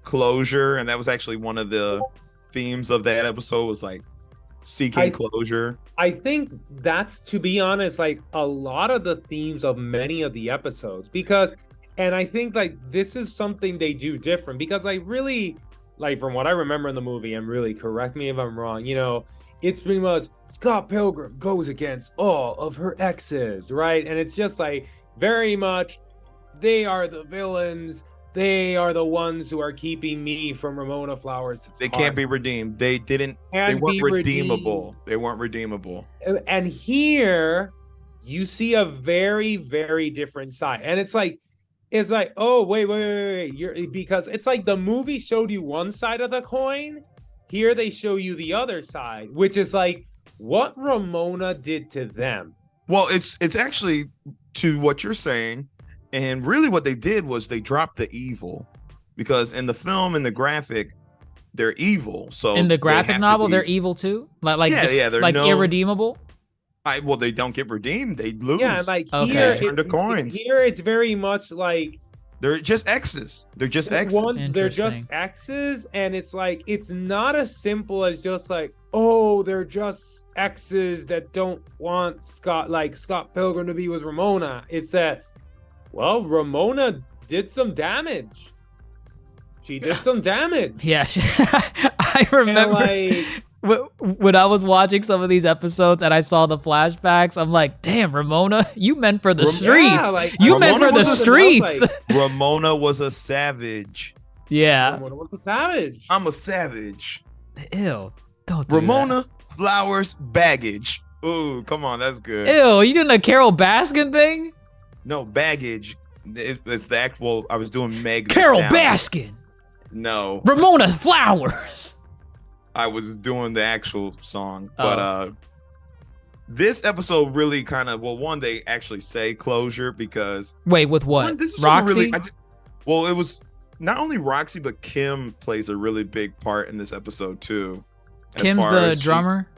closure, and that was actually one of the themes of that episode was like seeking closure. I think that's, to be honest, like a lot of the themes of many of the episodes, and I think like this is something they do different because I really like, from what I remember in the movie, and really correct me if I'm wrong, it's pretty much Scott Pilgrim goes against all of her exes, right? And it's just like very much they are the villains. They are the ones who are keeping me from Ramona Flowers. They can't be redeemed. They weren't redeemable. They weren't redeemable. And here you see a very, very different side. And it's like, oh, wait. Because it's like the movie showed you one side of the coin. Here they show you the other side, which is like what Ramona did to them. Well, it's actually to what you're saying. And really what they did was they dropped the evil, because in the film and the graphic, they're evil. So in the graphic novel, they're evil too? They're like irredeemable? Well, they don't get redeemed. They lose. Yeah, like here, turn to coins. Here it's very much like they're just X's. They're just X's. They're just X's, and it's like it's not as simple as just like, oh, they're just X's that don't want Scott Pilgrim to be with Ramona. It's that, well, Ramona did some damage. She did some damage. Yeah, I remember when I was watching some of these episodes and I saw the flashbacks. I'm like, damn, Ramona, you meant for the streets. You meant for the streets. Ramona was a savage. Yeah. Ramona was a savage. I'm a savage. Ew. Don't do Ramona Flowers baggage. Ooh, come on, that's good. Ew, you doing a Carol Baskin thing? No, baggage. It's the actual. I was doing Meg. Carol Baskin. No. Ramona Flowers. I was doing the actual song, but this episode really kind of, well, one, they actually say closure because. Wait, with what? Roxy? Well, it was not only Roxy, but Kim plays a really big part in this episode too. Kim's the drummer?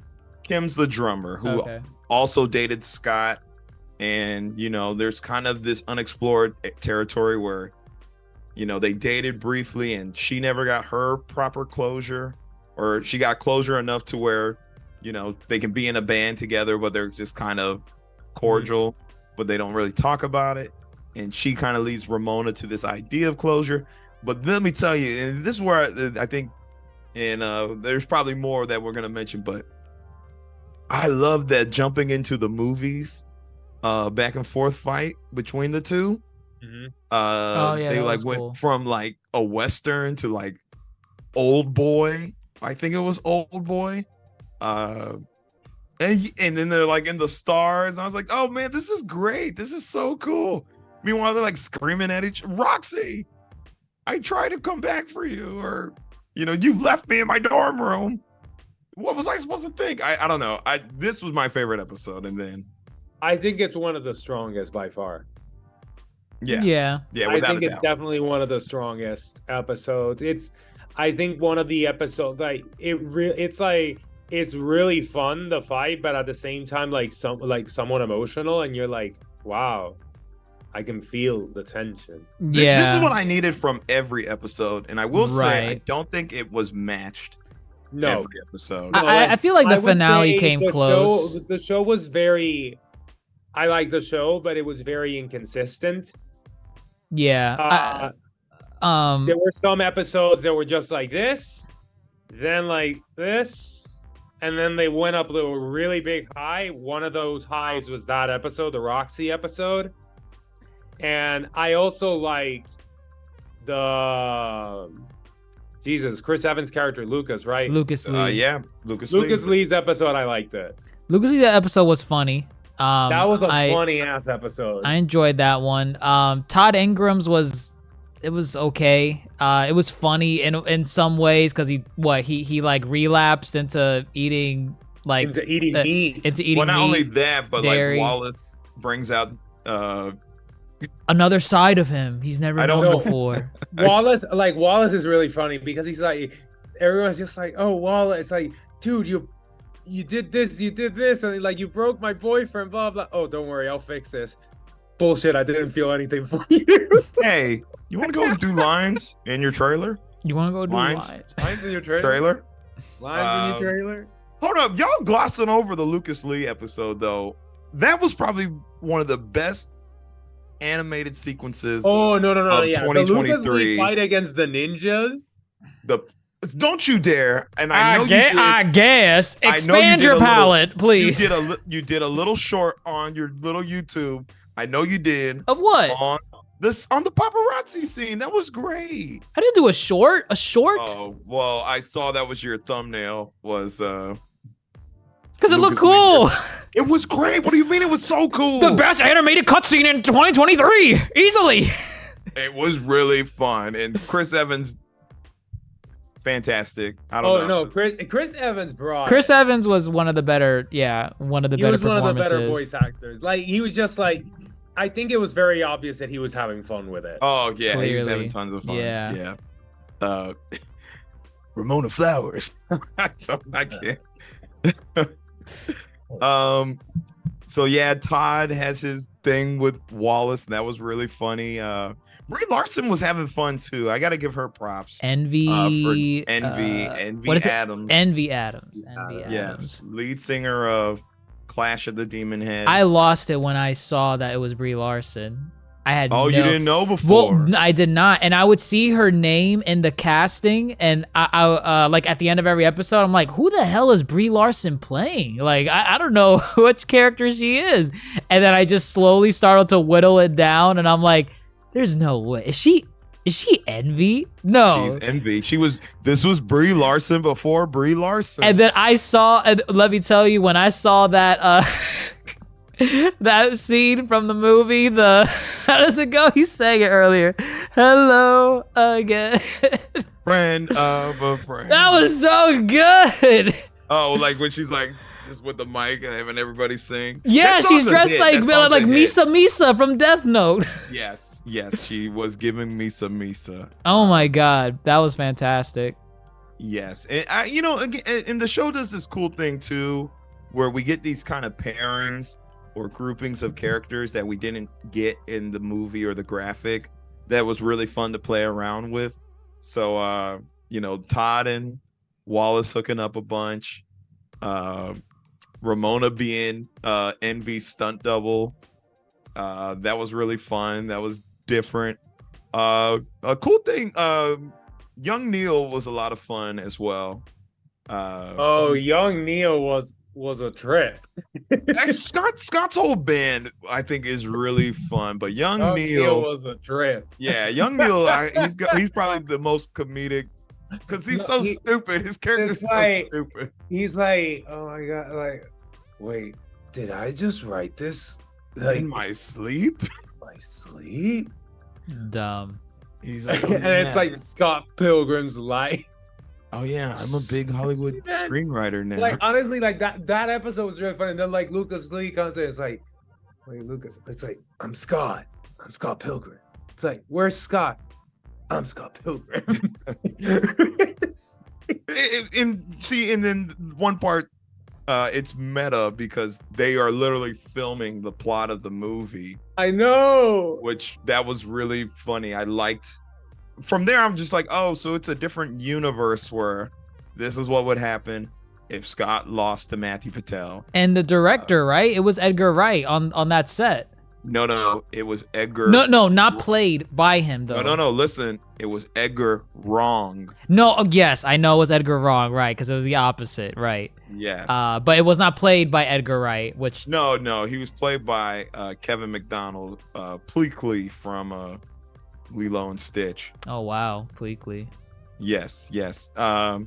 Kim's the drummer who also dated Scott. And, you know, there's kind of this unexplored territory where, you know, they dated briefly and she never got her proper closure, or she got closure enough to where, you know, they can be in a band together, but they're just kind of cordial, but they don't really talk about it. And she kind of leads Ramona to this idea of closure. But let me tell you, and this is where I think, and there's probably more that we're going to mention, but I love that jumping into the movies, back and forth fight between the two. They like went from like a Western to like Old Boy. I think it was Old Boy. And then they're like in the stars. I was like, oh man, this is great. This is so cool. Meanwhile, they're like screaming at Roxy, I tried to come back for you, or, you know, you left me in my dorm room. What was I supposed to think? I don't know. This was my favorite episode, and then I think it's one of the strongest by far. Yeah. I think it's definitely one of the strongest episodes. I think one of the episodes, like it's really fun, the fight, but at the same time, like somewhat emotional, and you're like, wow, I can feel the tension. Yeah. This is what I needed from every episode, and I will say I don't think it was matched. No, every episode. I feel like the finale came close. The show was very. I like the show, but it was very inconsistent. Yeah. There were some episodes that were just like this, then like this, and then they went up to a really big high. One of those highs was that episode, the Roxy episode. And I also liked the Chris Evans' character, Lucas, right? Lucas Lee. Lucas Lee's episode. I liked it. Lucas Lee, that episode was funny. That was a funny ass episode. I enjoyed that one. Todd Ingram's was okay. It was funny in some ways because he like relapsed into eating meat. Into eating well, not meat, only that, but dairy. like Wallace brings out another side of him he's never known before. Wallace is really funny because he's like, everyone's just like, oh, Wallace, it's like, dude, you did this, and like, you broke my boyfriend, blah blah. Oh, don't worry, I'll fix this. Bullshit, I didn't feel anything for you. Hey, you want to go do lines in your trailer? You want to go do lines in your trailer? Lines in your trailer? Hold up, y'all glossing over the Lucas Lee episode though. That was probably one of the best animated sequences. Oh no! Yeah, 2023. The Lucas Lee fight against the ninjas. Don't you dare! And I know you did. I guess expand your palette, please. You did a little short on your little YouTube. I know you did. Of what? On the paparazzi scene. That was great. I didn't do a short. A short? Oh well, I saw that was your thumbnail. Was because it looked cool. It was great. What do you mean it was so cool? The best animated cutscene in 2023, easily. It was really fun, and Chris Evans, fantastic. I don't know. No, Chris Evans brought. Chris Evans was one of the better. Yeah, one of the better. He was one of the better voice actors. Like he was just like. I think it was very obvious that he was having fun with it. Oh yeah, clearly. He was having tons of fun. Yeah. Ramona Flowers. I can't. So yeah, Todd has his thing with Wallace, and that was really funny. Brie Larson was having fun too. I gotta give her props. Envy Adams. Envy Adams. Yes, lead singer of Clash of the Demon Head. I lost it when I saw that it was Brie Larson. I had you didn't know before? Well, I did not, and I would see her name in the casting, and I like at the end of every episode, I'm like, who the hell is Brie Larson playing? Like, I don't know which character she is, and then I just slowly started to whittle it down, and I'm like, there's no way. Is she Envy? No. She's Envy. This was Brie Larson before Brie Larson. And then I saw, and let me tell you, when I saw that that scene from the movie, how does it go? You sang it earlier. Hello again. Friend of a friend. That was so good. Oh, like when she's like just with the mic and having everybody sing. Yeah, she's dressed like Misa from Death Note. Yes, she was giving Misa. Oh my God, that was fantastic. Yes, and and the show does this cool thing too, where we get these kind of pairings or groupings of characters that we didn't get in the movie or the graphic that was really fun to play around with. So Todd and Wallace hooking up a bunch, Ramona being Envy's stunt double, that was really fun. That was different. A cool thing, young Neil was a lot of fun as well. Young Neil was a trip. Scott's whole band I think is really fun, but young Neil was a trip. Yeah, young Neil, he's probably the most comedic because he's so stupid. His character's so stupid. He's like, oh my god, like, wait, did I just write this like in my sleep? My sleep? Dumb. He's like, and it's like Scott Pilgrim's life. Oh yeah, I'm a big Hollywood screenwriter now. Like honestly, like that episode was really funny. And then like Lucas Lee comes in, it's like, wait, Lucas, it's like, I'm Scott Pilgrim. It's like, where's Scott? I'm Scott Pilgrim. And then one part, it's meta because they are literally filming the plot of the movie. I know. Which that was really funny. I liked. From there, I'm just like, oh, so it's a different universe where this is what would happen if Scott lost to Matthew Patel. And the director, right? It was Edgar Wright on that set. No, it was Edgar. No, not played by him though. No. Listen, it was Edgar Wrong. No, yes, I know it was Edgar Wrong, right? Because it was the opposite, right? Yes. But it was not played by Edgar Wright, which. No, he was played by Kevin McDonald, Pleakley from Lilo and Stitch. Oh wow, Pleakley. Yes. Yeah,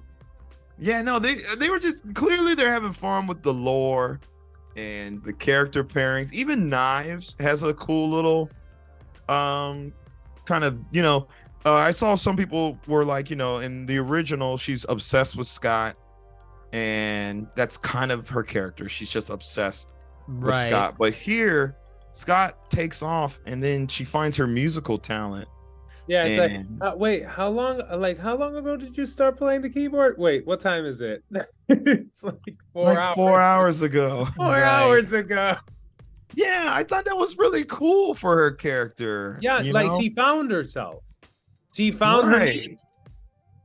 no, they were just clearly they're having fun with the lore and the character pairings. Even Knives has a cool little kind of, I saw some people were like, in the original she's obsessed with Scott and that's kind of her character. She's just obsessed with Scott. But here Scott takes off and then she finds her musical talent. Yeah, it's like, wait, how long ago did you start playing the keyboard? Wait, what time is it? It's like 4 hours. 4 hours ago. 4 hours ago. Yeah, I thought that was really cool for her character. Yeah, she found herself. She found her.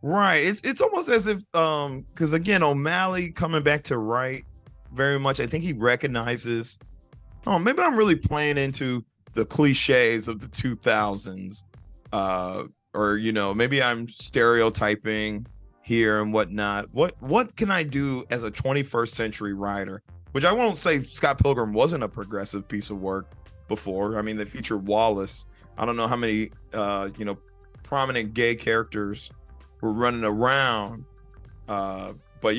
Right. It's almost as if because again, O'Malley coming back to write very much. I think he recognizes. Oh, maybe I'm really playing into the cliches of the 2000s. Or maybe I'm stereotyping here and whatnot. What can I do as a 21st century writer? Which I won't say Scott Pilgrim wasn't a progressive piece of work before. I mean, they featured Wallace. I don't know how many prominent gay characters were running around, but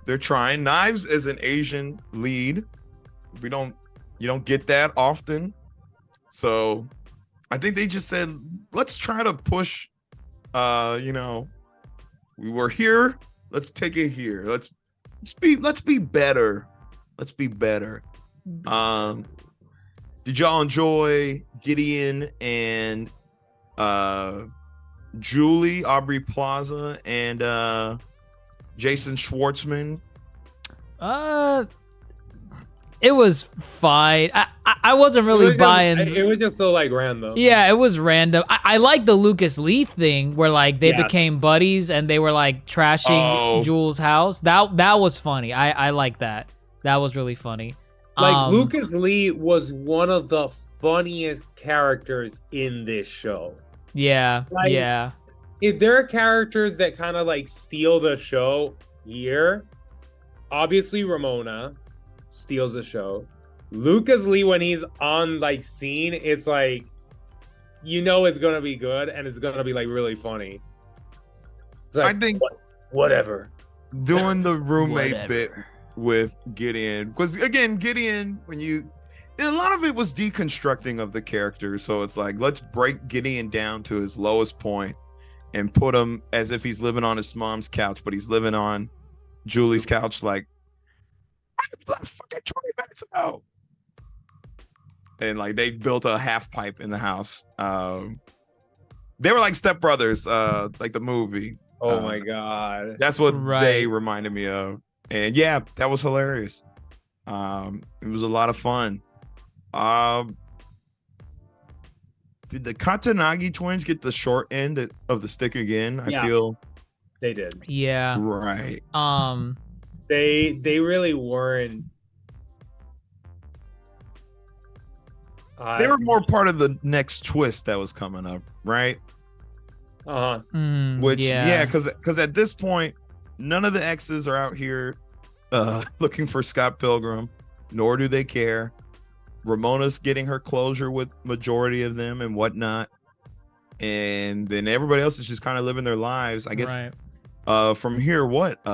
they're trying. Knives as an Asian lead. You don't get that often, so. I think they just said, let's try to push, we were here, let's take it here. Let's be better. Let's be better. Did y'all enjoy Gideon and Julie, Aubrey Plaza, and Jason Schwartzman? It was fine. I wasn't really buying. It was just so random. Yeah, it was random. I like the Lucas Lee thing where they became buddies and they were trashing Jules' house. That was funny. I like that. That was really funny. Lucas Lee was one of the funniest characters in this show. Yeah, yeah. If there are characters that kind of steal the show here, obviously Ramona steals the show. Lucas Lee, when he's on scene, it's it's gonna be good and it's gonna be really funny. I think whatever. Doing the roommate bit with Gideon, because again, Gideon, a lot of it was deconstructing of the character. So it's let's break Gideon down to his lowest point and put him as if he's living on his mom's couch, but he's living on Julie's couch. I left fucking 20 minutes ago. And they built a half pipe in the house. They were like stepbrothers, like the movie. Oh my god. That's what they reminded me of. And yeah, that was hilarious. It was a lot of fun. Did the Katanagi twins get the short end of the stick again? I feel they did. Yeah. Right. They really weren't. They were more part of the next twist that was coming up, right? Which because at this point, none of the X's are out here looking for Scott Pilgrim, nor do they care. Ramona's getting her closure with majority of them and whatnot, and then everybody else is just kind of living their lives. I guess. Right. From here, what?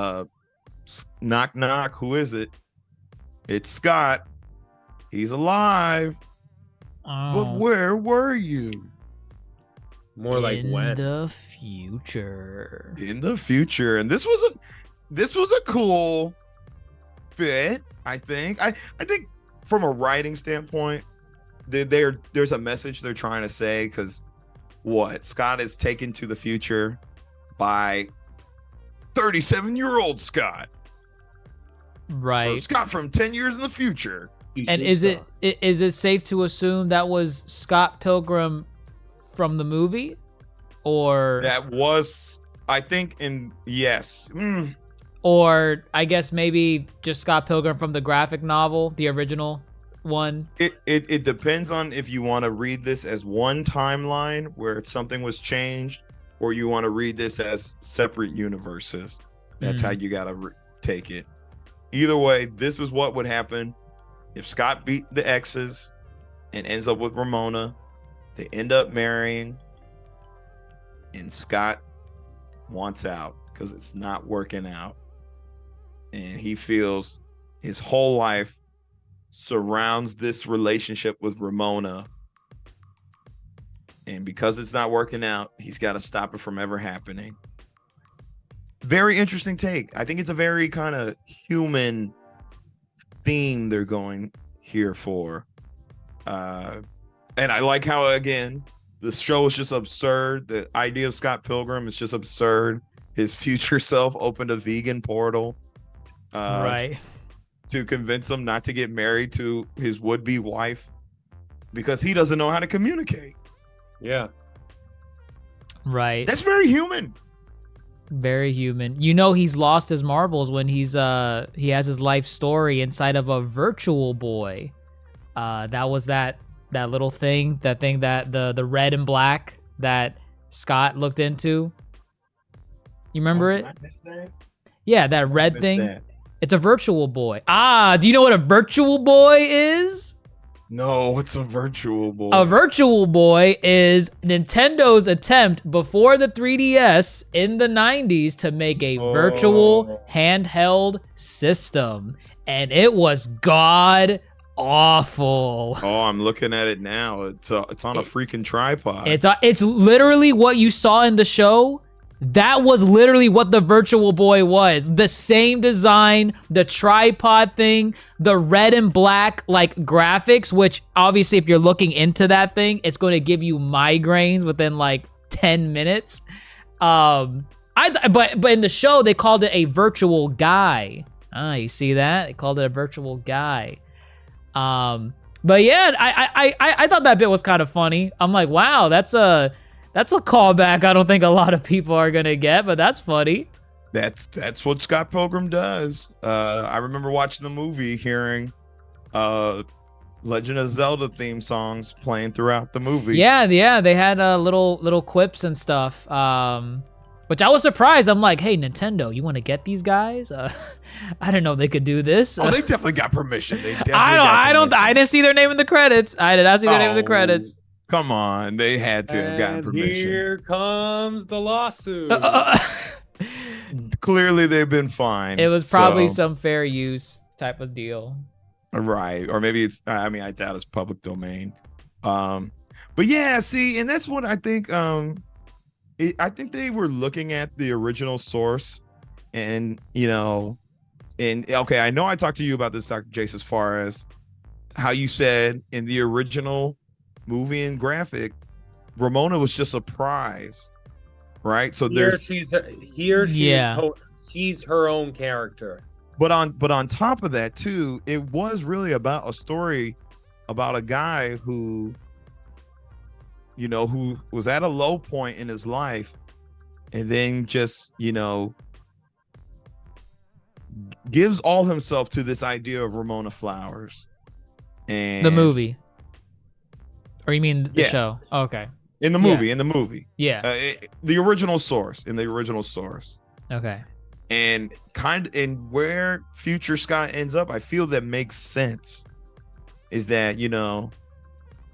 Knock knock. Who is it? It's Scott. He's alive. Oh. But where were you? More like when? In the future. In the future. And this was a cool bit, I think. I think from a writing standpoint, there's a message they're trying to say, because Scott is taken to the future by 37-year-old Scott. Right. Or Scott from 10 years in the future. And is it safe to assume that was Scott Pilgrim from the movie? Or that was, I think, yes. Or I guess maybe just Scott Pilgrim from the graphic novel, the original one. It depends on if you want to read this as one timeline where something was changed, or you want to read this as separate universes. That's how you gotta take it. Either way, this is what would happen if Scott beat the X's and ends up with Ramona. They end up marrying, and Scott wants out because it's not working out. And he feels his whole life surrounds this relationship with Ramona. And because it's not working out, he's got to stop it from ever happening. Very interesting take. I think it's a very kind of human theme they're going here for. And I like how, again, the show is just absurd. The idea of Scott Pilgrim is just absurd. His future self opened a vegan portal. Right. To convince him not to get married to his would-be wife because he doesn't know how to communicate. Yeah. Right. That's very human. Very human. You know, he's lost his marbles when he has his life story inside of a virtual boy. That was that little thing, that the red and black that Scott looked into. You remember it? I missed that? Yeah, that red thing. That. It's a virtual boy. Do you know what a virtual boy is? No, it's a virtual boy. A virtual boy is Nintendo's attempt before the 3DS in the 90s to make a virtual handheld system. And it was god awful. Oh, I'm looking at it now. It's on a freaking tripod. It's literally what you saw in the show. That was literally what the virtual boy was. The same design, the tripod thing, the red and black like graphics, which obviously if you're looking into that thing, it's going to give you migraines within like 10 minutes. But in the show they called it a virtual guy. You see that? They called it a virtual guy. But yeah, I thought that bit was kind of funny. I'm like, wow, that's a callback I don't think a lot of people are gonna get, but that's funny. That's what Scott Pilgrim does. I remember watching the movie, hearing Legend of Zelda theme songs playing throughout the movie. Yeah, they had little quips and stuff. Which I was surprised. I'm like, hey, Nintendo, you want to get these guys? I didn't know they could do this. Oh, they definitely got permission. I didn't see their name in the credits. I did not see their name in the credits. Come on, they had to have gotten permission. Here comes the lawsuit. Clearly, they've been fined. It was probably some fair use type of deal. Right, or maybe it's. I mean, I doubt it's public domain. But yeah, see, and that's what I think. I think they were looking at the original source, and okay, I know I talked to you about this, Dr. Jace, as far as how you said in the original movie and graphic, Ramona was just a prize, right? So she's she's her own character. But on top of that too, it was really about a story about a guy who, you know, who was at a low point in his life and then just, you know, gives all himself to this idea of Ramona Flowers. And The movie. Or you mean the Yeah. show? Oh, okay. in the movie, Yeah. the original source, Okay. and where future Scott ends up, I feel that makes sense is that, you know,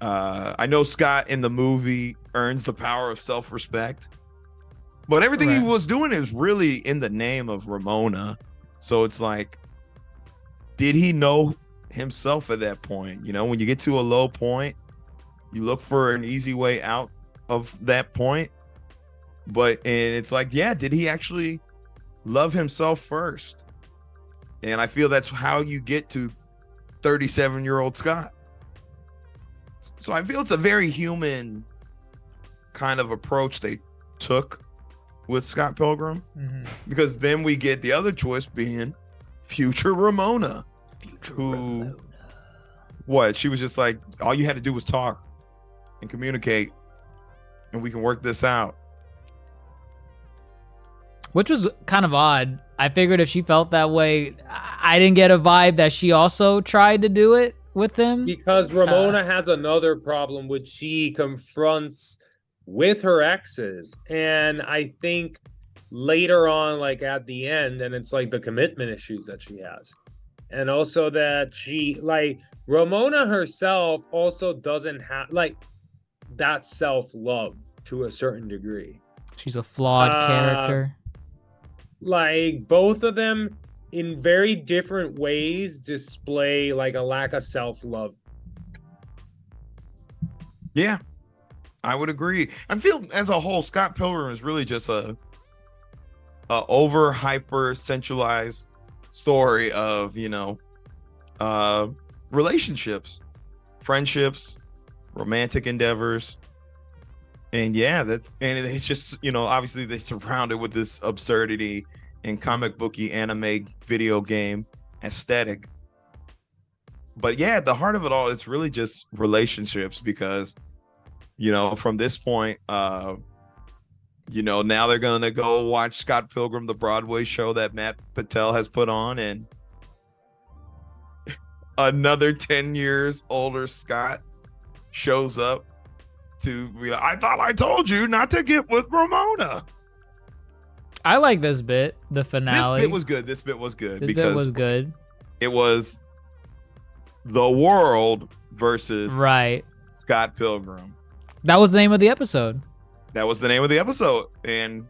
I know Scott in the movie earns the power of self-respect, but everything he Right. was doing is really in the name of Ramona. So it's like, did he know himself at that point? You know, when you get to a low point, you look for an easy way out of that point. And it's like, yeah, did he actually love himself first? And I feel that's how you get to 37-year-old Scott. So I feel it's a very human kind of approach they took with Scott Pilgrim, Mhm. because then we get the other choice being future Ramona. Future Who- Ramona. What? She was just like, all you had to do was talk and communicate, and we can work this out. Which was kind of odd. I figured if she felt that way, I didn't get a vibe that she also tried to do it with him. Because Ramona has another problem which she confronts with her exes. And I think later on, like at the end, and it's like the commitment issues that she has. And also that she, like, Ramona herself also doesn't have, like, that self-love to a certain degree. She's a flawed character. Like, both of them in very different ways display like a lack of self-love. Yeah, I would agree. I feel as a whole, Scott Pilgrim is really just a over hyper centralized story of, you know, relationships, friendships, romantic endeavors. And yeah, it's just, you know, obviously they surround it with this absurdity and comic booky anime video game aesthetic. But yeah, at the heart of it all, it's really just relationships, because, you know, from this point, you know, now they're gonna go watch Scott Pilgrim, the Broadway show that Matt Patel has put on, and another 10 years older Scott shows up to be like, I thought I told you not to get with Ramona. I like this bit, the finale. This bit was good. This bit was good. It was the world versus Right. Scott Pilgrim. That was the name of the episode. That was the name of the episode. And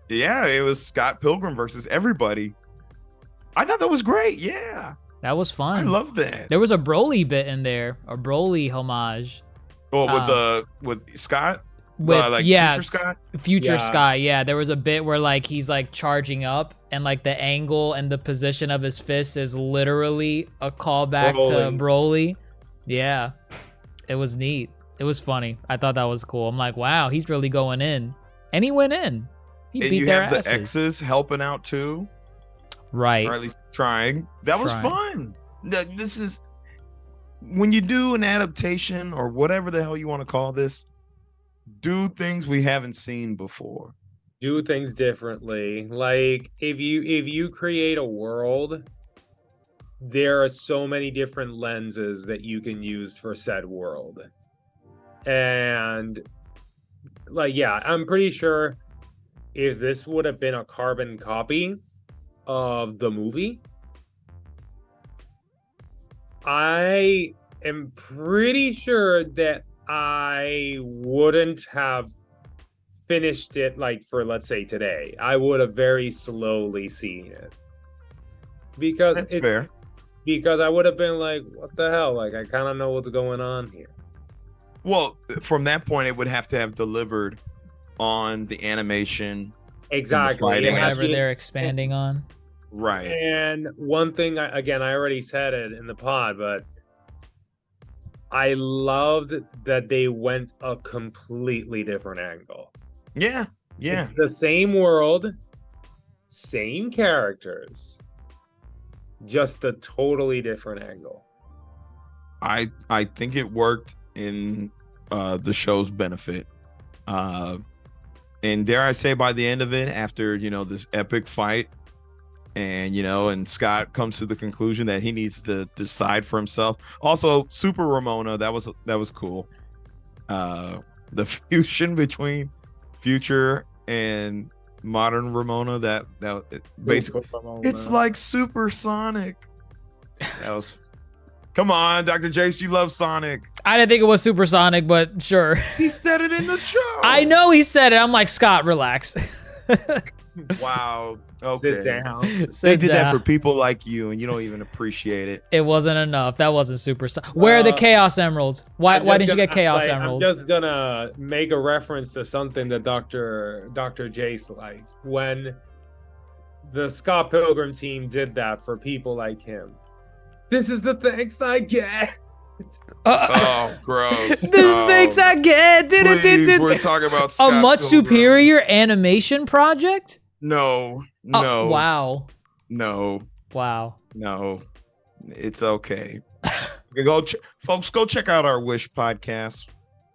yeah, it was Scott Pilgrim versus everybody. I thought that was great. Yeah. That was fun. I love that. There was a Broly bit in there, a Broly homage. Oh, with Scott? With Future Scott? Future Yeah. Scott, yeah. There was a bit where like he's like charging up, and like the angle and the position of his fist is literally a callback to Broly. Yeah. It was neat. It was funny. I thought that was cool. I'm like, wow, he's really going in. And he went in. He And beat you their have asses. the exes helping out too, Right. or at least trying. That was Trying. fun. This is when you do an adaptation or whatever the hell you want to call this, do things we haven't seen before. Do things differently. Like if you create a world, there are so many different lenses that you can use for said world. And like, yeah, I'm pretty sure if this would have been a carbon copy of the movie, I am pretty sure that I wouldn't have finished it like for, let's say, today. I would have very slowly seen it. Because That's fair. Because I would have been like, what the hell? Like, I kind of know what's going on here. Well, from that point, it would have to have delivered on the animation. Exactly. writing It has Whatever to be- they're expanding on. Right. And one thing, I already said it in the pod, but I loved that they went a completely different angle. Yeah. Yeah. It's the same world, same characters, just a totally different angle. I think it worked in the show's benefit. And dare I say, by the end of it, after this epic fight, and Scott comes to the conclusion that he needs to decide for himself. Also, Super Ramona, that was cool. The fusion between future and modern Ramona, that basically it's like supersonic. That was. Come on, Dr. Jace, you love Sonic. I didn't think it was supersonic, but sure. He said it in the show. I know he said it. I'm like, Scott, relax. Wow. Okay. Sit down. They did that for people like you, and you don't even appreciate it. It wasn't enough. That wasn't supersonic. Where are the Chaos Emeralds? Why didn't you get Chaos Emeralds? I'm just gonna make a reference to something that Dr. Jace likes. When the Scott Pilgrim team did that for people like him. This is the thanks I get. Oh, gross. Things I get. Please, we're talking about Scott a much Pilgrim. superior animation project? No. Wow. No. Wow. No. It's okay. Folks, go check out our Wish podcast.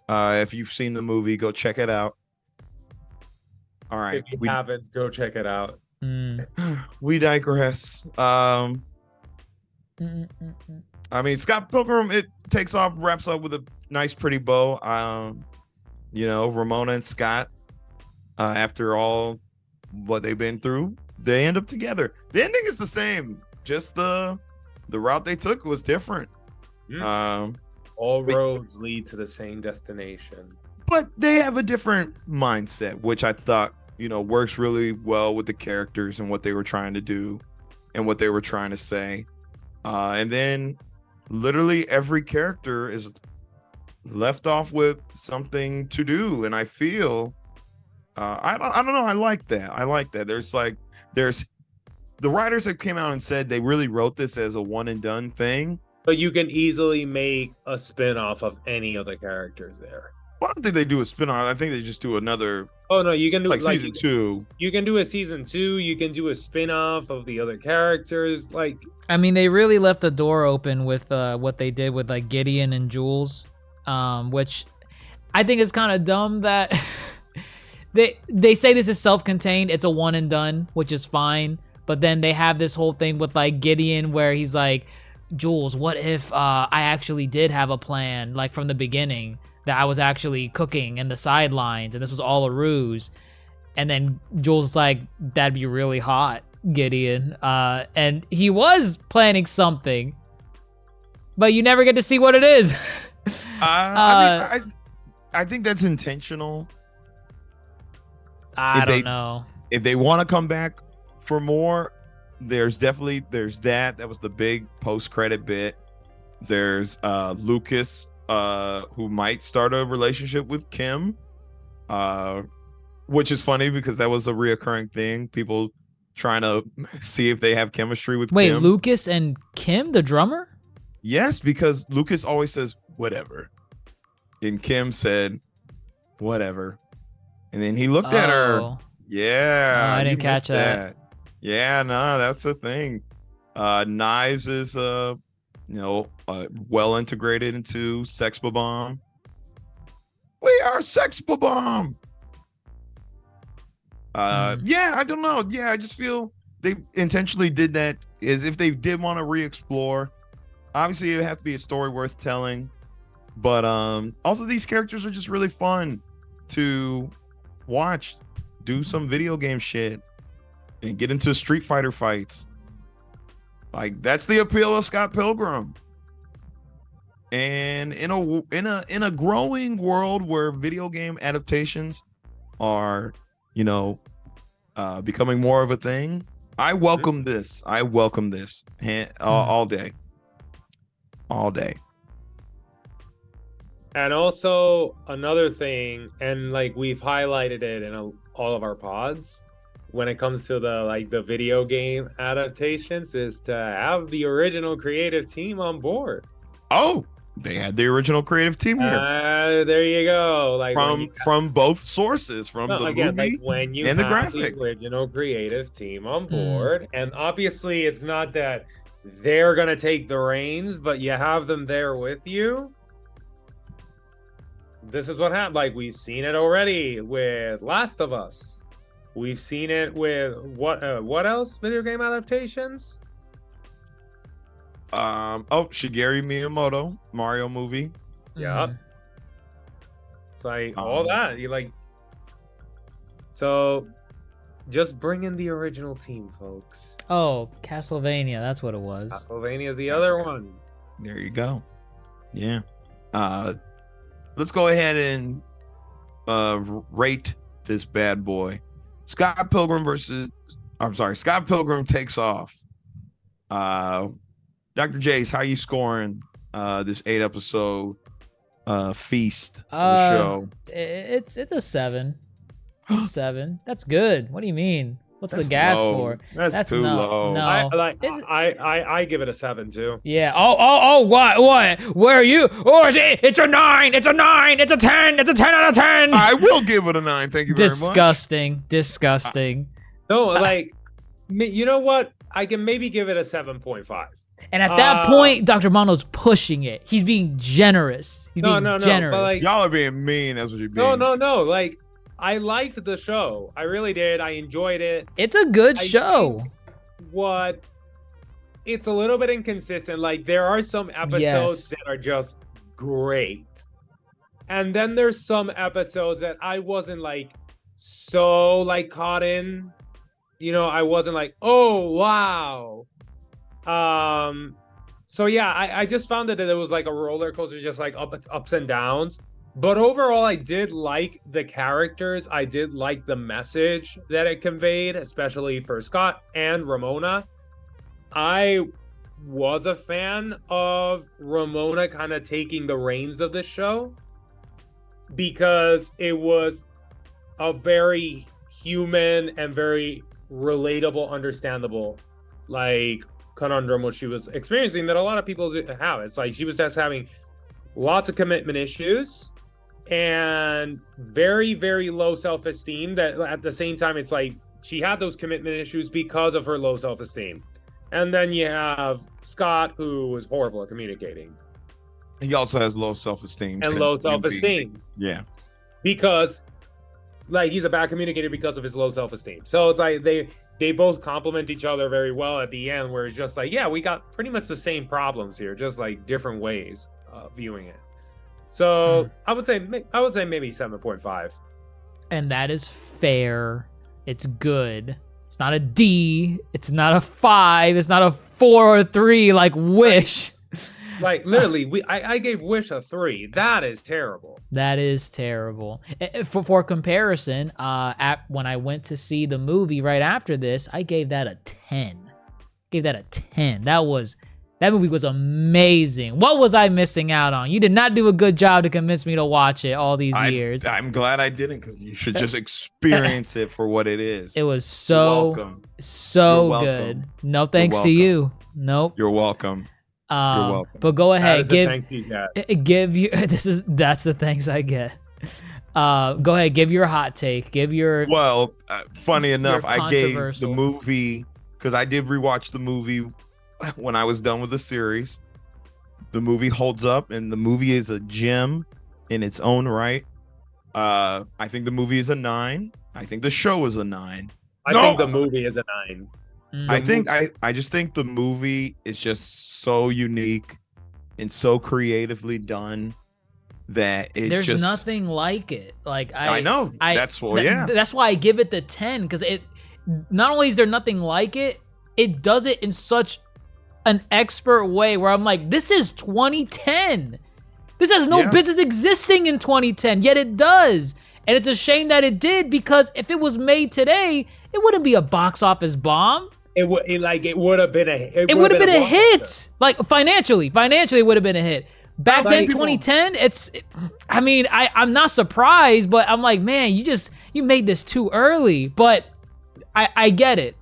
If you've seen the movie, go check it out. All right. If you haven't, go check it out. We digress. I mean, Scott Pilgrim, it takes off, wraps up with a nice, pretty bow. Ramona and Scott, after all what they've been through, they end up together. The ending is the same, just the route they took was different. All roads lead to the same destination, but they have a different mindset, which I thought works really well with the characters and what they were trying to do and what they were trying to say. And then literally every character is left off with something to do, and I feel I don't know, I like that. There's the writers that came out and said they really wrote this as a one and done thing, but you can easily make a spin-off of any of the characters there. Well, I don't think they do a spin-off. I think they just do another. Oh no, you can do season 2. You can do a season 2. You can do a spin-off of the other characters. I mean, they really left the door open with what they did with like Gideon and Jules, which I think is kind of dumb that they say this is self-contained. It's a one and done, which is fine. But then they have this whole thing with like Gideon where he's like, Jules, what if I actually did have a plan like from the beginning? That I was actually cooking in the sidelines, and this was all a ruse. And then Jules is like, that'd be really hot, Gideon. And he was planning something, but you never get to see what it is. I think that's intentional. I don't know. If they want to come back for more, there's that. That was the big post-credit bit. There's Lucas, who might start a relationship with Kim, which is funny because that was a reoccurring thing. People trying to see if they have chemistry with Kim. Wait, Lucas and Kim, the drummer? Yes, because Lucas always says whatever, and Kim said whatever, and then he looked at her. Yeah, I didn't catch that. Yeah, no, that's the thing. Knives is well integrated into Sex Bomb. We are Sex Bomb. Yeah, I don't know. Yeah, I just feel they intentionally did that as if they did want to re-explore. Obviously, it would have to be a story worth telling, but also these characters are just really fun to watch. Do some video game shit and get into Street Fighter fights. Like, that's the appeal of Scott Pilgrim. And in a growing world where video game adaptations are, becoming more of a thing, I welcome this. I welcome this all day. All day. And also another thing, and like we've highlighted it in all of our pods, when it comes to the video game adaptations, is to have the original creative team on board. Oh, they had the original creative team here. There you go. From both sources, from the movie when you and the have graphic. The original creative team on board, and obviously it's not that they're gonna take the reins, but you have them there with you. This is what happened. Like, we've seen it already with Last of Us. We've seen it with what else? Video game adaptations? Shigeru Miyamoto, Mario movie. Yeah. Mm. It's like all that. You like, so just bring in the original team, folks. Oh, Castlevania, that's what it was. Castlevania is the other one. There you go. Yeah. Let's go ahead and rate this bad boy. Scott Pilgrim Takes Off. Dr. Jace, how you scoring this 8-episode feast of the show? It's a 7. It's 7. That's good. What do you mean? What's That's the gas low. for? That's too low. No. I give it a 7 too. Yeah. Oh, what? Where are you? Oh, it's a 9. It's a 9. It's a 10. It's a 10 out of 10. I will give it a 9. Thank you very much. Disgusting. No, like, you know what? I can maybe give it a 7.5. And at that point, Dr. Mono's pushing it. He's being generous. He's being generous. But like, Y'all are being mean. That's what you're being. No. Like, I liked the show. I really did. I enjoyed it. It's a good show. It's a little bit inconsistent. Like, there are some episodes that are just great. And then there's some episodes that I wasn't like so like caught in. You know, I wasn't like, oh wow. So yeah, I just found that it was like a roller coaster, just like ups and downs. But overall, I did like the characters. I did like the message that it conveyed, especially for Scott and Ramona. I was a fan of Ramona kind of taking the reins of this show because it was a very human and very relatable, understandable, like, conundrum what she was experiencing that a lot of people have. It's like she was just having lots of commitment issues and very, very low self-esteem, that at the same time it's like she had those commitment issues because of her low self-esteem. And then you have Scott, who was horrible at communicating. He also has low self-esteem. And low self-esteem. Yeah. Because like he's a bad communicator because of his low self-esteem. So it's like they both complement each other very well at the end, where it's just like, yeah, we got pretty much the same problems here, just like different ways of viewing it. So I would say maybe 7.5. And that is fair. It's good. It's not a D. It's not a 5. It's not a 4 or 3 like Wish. Like literally, I gave Wish a 3. That is terrible. That is terrible. For comparison, when I went to see the movie right after this, I gave that a 10. That movie was amazing. What was I missing out on? You did not do a good job to convince me to watch it all these years. I'm glad I didn't, because you should just experience it for what it is. It was so good. No thanks to you. Nope. You're welcome. You're welcome. But go ahead, thanks you got. That's the thanks I get. Go ahead, give your hot take. Give your funny enough, I gave the movie, because I did rewatch the movie when I was done with the series. The movie holds up, and the movie is a gem in its own right. I think the movie is a 9. I think the show is a 9. I think the movie is a 9. I just think the movie is just so unique and so creatively done that there's nothing like it. Like I know that's why I give it the 10, because it not only is there nothing like it, it does it in such an expert way where I'm like, this is 2010. This has no business existing in 2010, yet it does. And it's a shame that it did, because if it was made today, it wouldn't be a box office bomb. It would have been a hit. It would have been a hit. Like financially it would have been a hit. Back then, 2010, I'm not surprised, but I'm like, man, you made this too early. But I get it.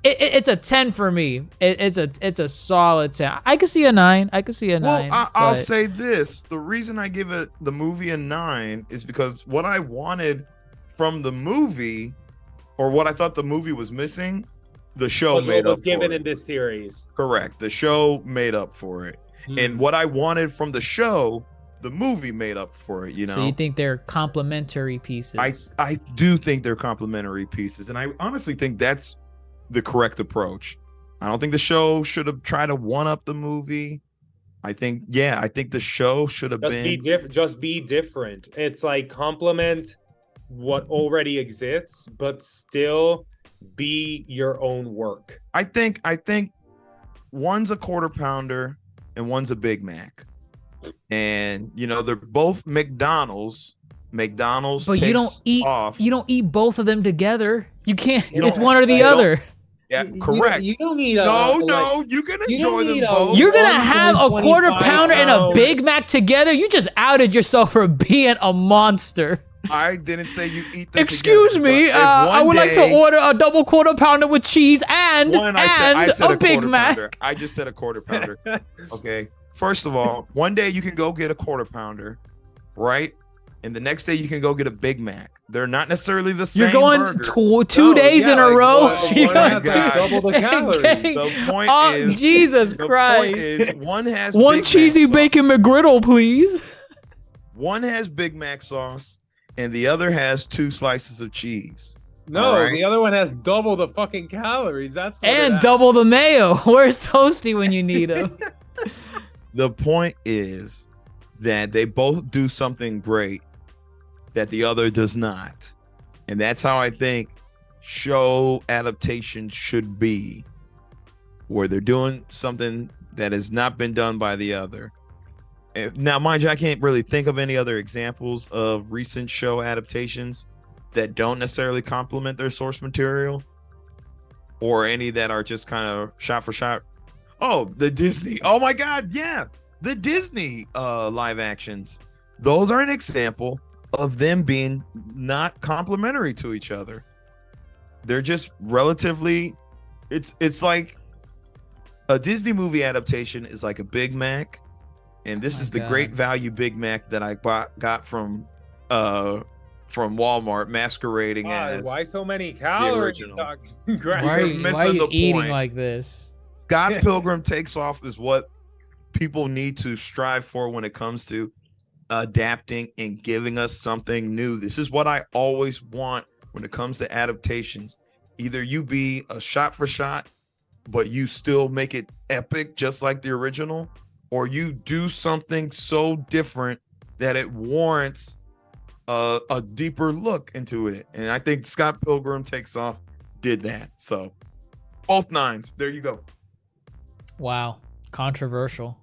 It's a 10 for me. It's a solid 10. I could see a 9. Well, I'll say this: the reason I give the movie a 9 is because what I wanted from the movie, or what I thought the movie was missing, the show what made was up given for in it. this series. Correct. The show made up for it. And what I wanted from the show, the movie made up for it, you know? So you think they're complementary pieces? I do think they're complementary pieces. And I honestly think that's the correct approach. I don't think the show should have tried to one-up the movie. I think the show should have been... Just be different. It's like complement what already exists, but still be your own work. I think one's a quarter pounder and one's a Big Mac. And you know, they're both McDonald's. McDonald's but you don't eat both of them together. You can't. It's one or the other. Yeah, correct. You don't need you can enjoy them both. You're gonna have a quarter pounder and a Big Mac together. You just outed yourself for being a monster. I didn't say you eat them Excuse together, me, I would like to order a double quarter pounder with cheese and I said a Big Mac. Pounder. I just said a quarter pounder. Okay. First of all, one day you can go get a quarter pounder, right? And the next day you can go get a Big Mac. They're not necessarily the same. You're going burger. two days in a row. One has like double the calories. The point is, Jesus Christ. One has one Big cheesy Mac bacon McGriddle, please. One has Big Mac sauce, and the other has 2 slices of cheese. No, right? The other one has double the fucking calories. That's what and double the mayo. Where's Toasty when you need him? The point is that they both do something great that the other does not. And that's how I think show adaptations should be, where they're doing something that has not been done by the other. Now, mind you, I can't really think of any other examples of recent show adaptations that don't necessarily complement their source material, or any that are just kind of shot for shot. Oh, the Disney. Oh my God. Yeah. The Disney live actions. Those are an example of them being not complementary to each other. They're just relatively, it's like a Disney movie adaptation is like a Big Mac. And this is the great value Big Mac that I got from Walmart, masquerading as... Why so many calories? Why are you eating like this? Scott Pilgrim Takes Off is what people need to strive for when it comes to adapting and giving us something new. This is what I always want when it comes to adaptations. Either you be a shot for shot, but you still make it epic just like the original, or you do something so different that it warrants a deeper look into it. And I think Scott Pilgrim Takes Off did that. So both 9s. There you go. Wow. Controversial.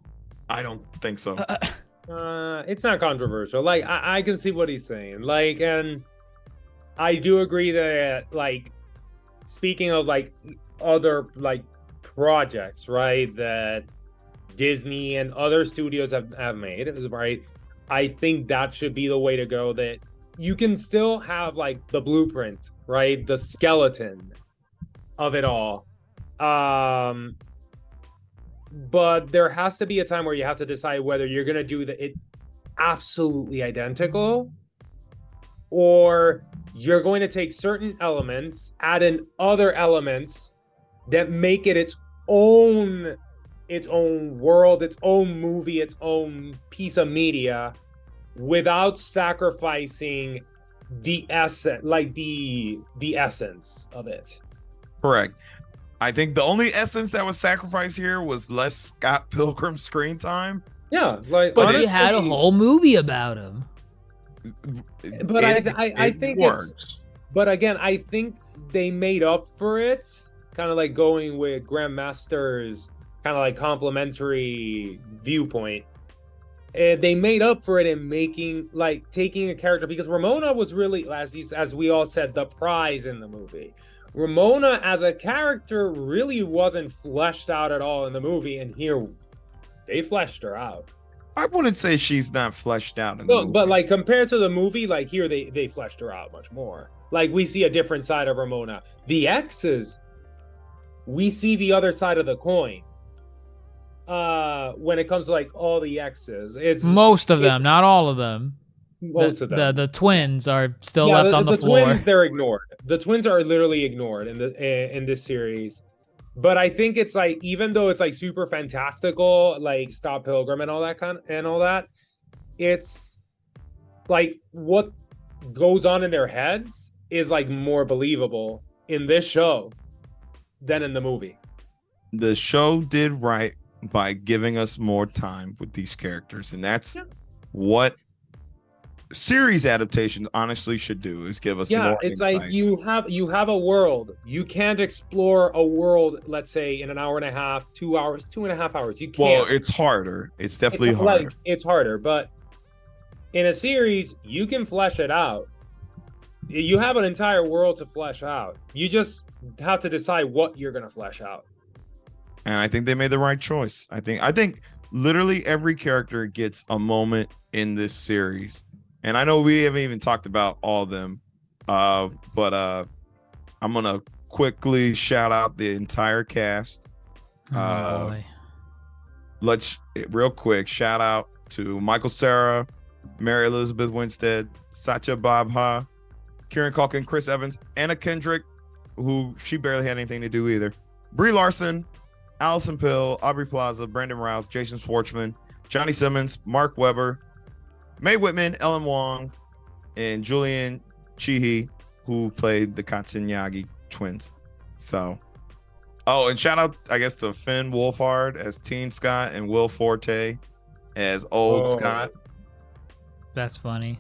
I don't think so. It's not controversial. Like, I can see what he's saying. Like, and I do agree that, like, speaking of like other like projects, right, that Disney and other studios have made, right, I think that should be the way to go. That you can still have like the blueprint, right, the skeleton of it all, but there has to be a time where you have to decide whether you're gonna do it absolutely identical, or you're going to take certain elements, add in other elements that make it its own world, its own movie, its own piece of media, without sacrificing the essence, like the essence of it. Correct. I think the only essence that was sacrificed here was less Scott Pilgrim screen time. Yeah, like, but honestly, they had a whole movie about him. But I think it's. But again, I think they made up for it, kind of like going with Grandmaster's kind of like complimentary viewpoint. They made up for it in making, like, taking a character, because Ramona was really, as we all said, the prize in the movie. Ramona as a character really wasn't fleshed out at all in the movie, and here they fleshed her out. I wouldn't say she's not fleshed out in the movie. But like compared to the movie, like here they fleshed her out much more. Like we see a different side of Ramona. The exes, we see the other side of the coin. When it comes to like all the exes, it's most of them, not all of them. most of them. The twins are still left on the floor. Twins, they're ignored. The twins are literally ignored in this series. But I think it's like, even though it's like super fantastical, like Scott Pilgrim and all that, it's like what goes on in their heads is like more believable in this show than in the movie. The show did right by giving us more time with these characters, and that's what series adaptations honestly should do, is give us more it's insight. like you have a world. You can't explore a world, let's say, in an hour and a half, 2 hours, 2.5 hours. You can't. Well, it's harder. It's definitely harder. It's harder, but in a series, you can flesh it out. You have an entire world to flesh out. You just have to decide what you're going to flesh out. And I think they made the right choice. I think literally every character gets a moment in this series. And I know we haven't even talked about all of them, but I'm going to quickly shout out the entire cast. Let's real quick shout out to Michael Cera, Mary Elizabeth Winstead, Satya Bhabha, Kieran Culkin, Chris Evans, Anna Kendrick, who she barely had anything to do either, Brie Larson, Allison Pill, Aubrey Plaza, Brandon Routh, Jason Schwartzman, Johnny Simmons, Mark Webber, Mae Whitman, Ellen Wong, and Julian Cheehee, who played the Katsunyagi twins. So, and shout out, I guess, to Finn Wolfhard as Teen Scott and Will Forte as Old Scott. That's funny.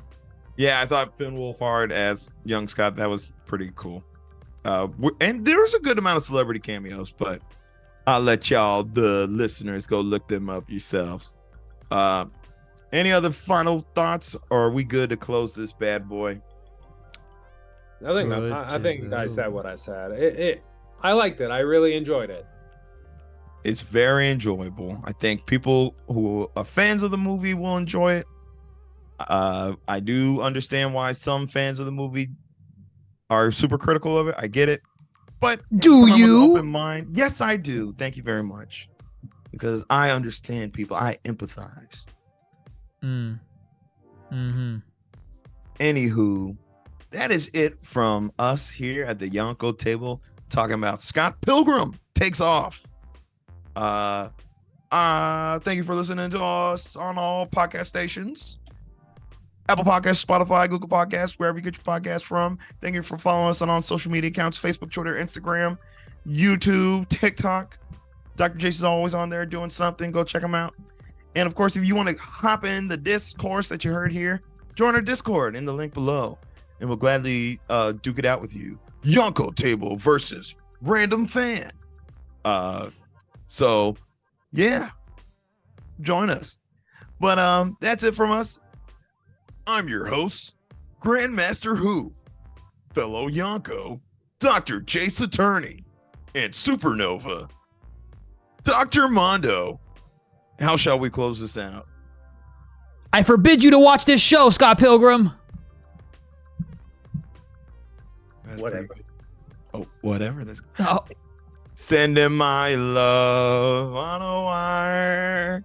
Yeah, I thought Finn Wolfhard as young Scott, that was pretty cool. And there was a good amount of celebrity cameos, but I'll let y'all, the listeners, go look them up yourselves. Any other final thoughts, or are we good to close this bad boy? I think I said what I said. I liked it. I really enjoyed it. It's very enjoyable. I think people who are fans of the movie will enjoy it. I do understand why some fans of the movie are super critical of it. I get it. But do you? With an open mind, yes, I do. Thank you very much. Because I understand people. I empathize. Anywho, that is it from us here at the Yonko table, talking about Scott Pilgrim Takes Off. Thank you for listening to us on all podcast stations. Apple Podcasts, Spotify, Google Podcasts, wherever you get your podcasts from. Thank you for following us on social media accounts, Facebook, Twitter, Instagram, YouTube, TikTok. Dr. Jace is always on there doing something. Go check him out. And of course, if you want to hop in the discourse that you heard here, join our Discord in the link below. And we'll gladly duke it out with you. Yonko Table versus Random Fan. So, yeah. Join us. But that's it from us. I'm your host, Grandmaster Who, fellow Yonko, DrJaceAttorney, and Supernova, Dr. Mondo. How shall we close this out? I forbid you to watch this show, Scott Pilgrim. Whatever. Whatever. Oh. Sending my love on a wire.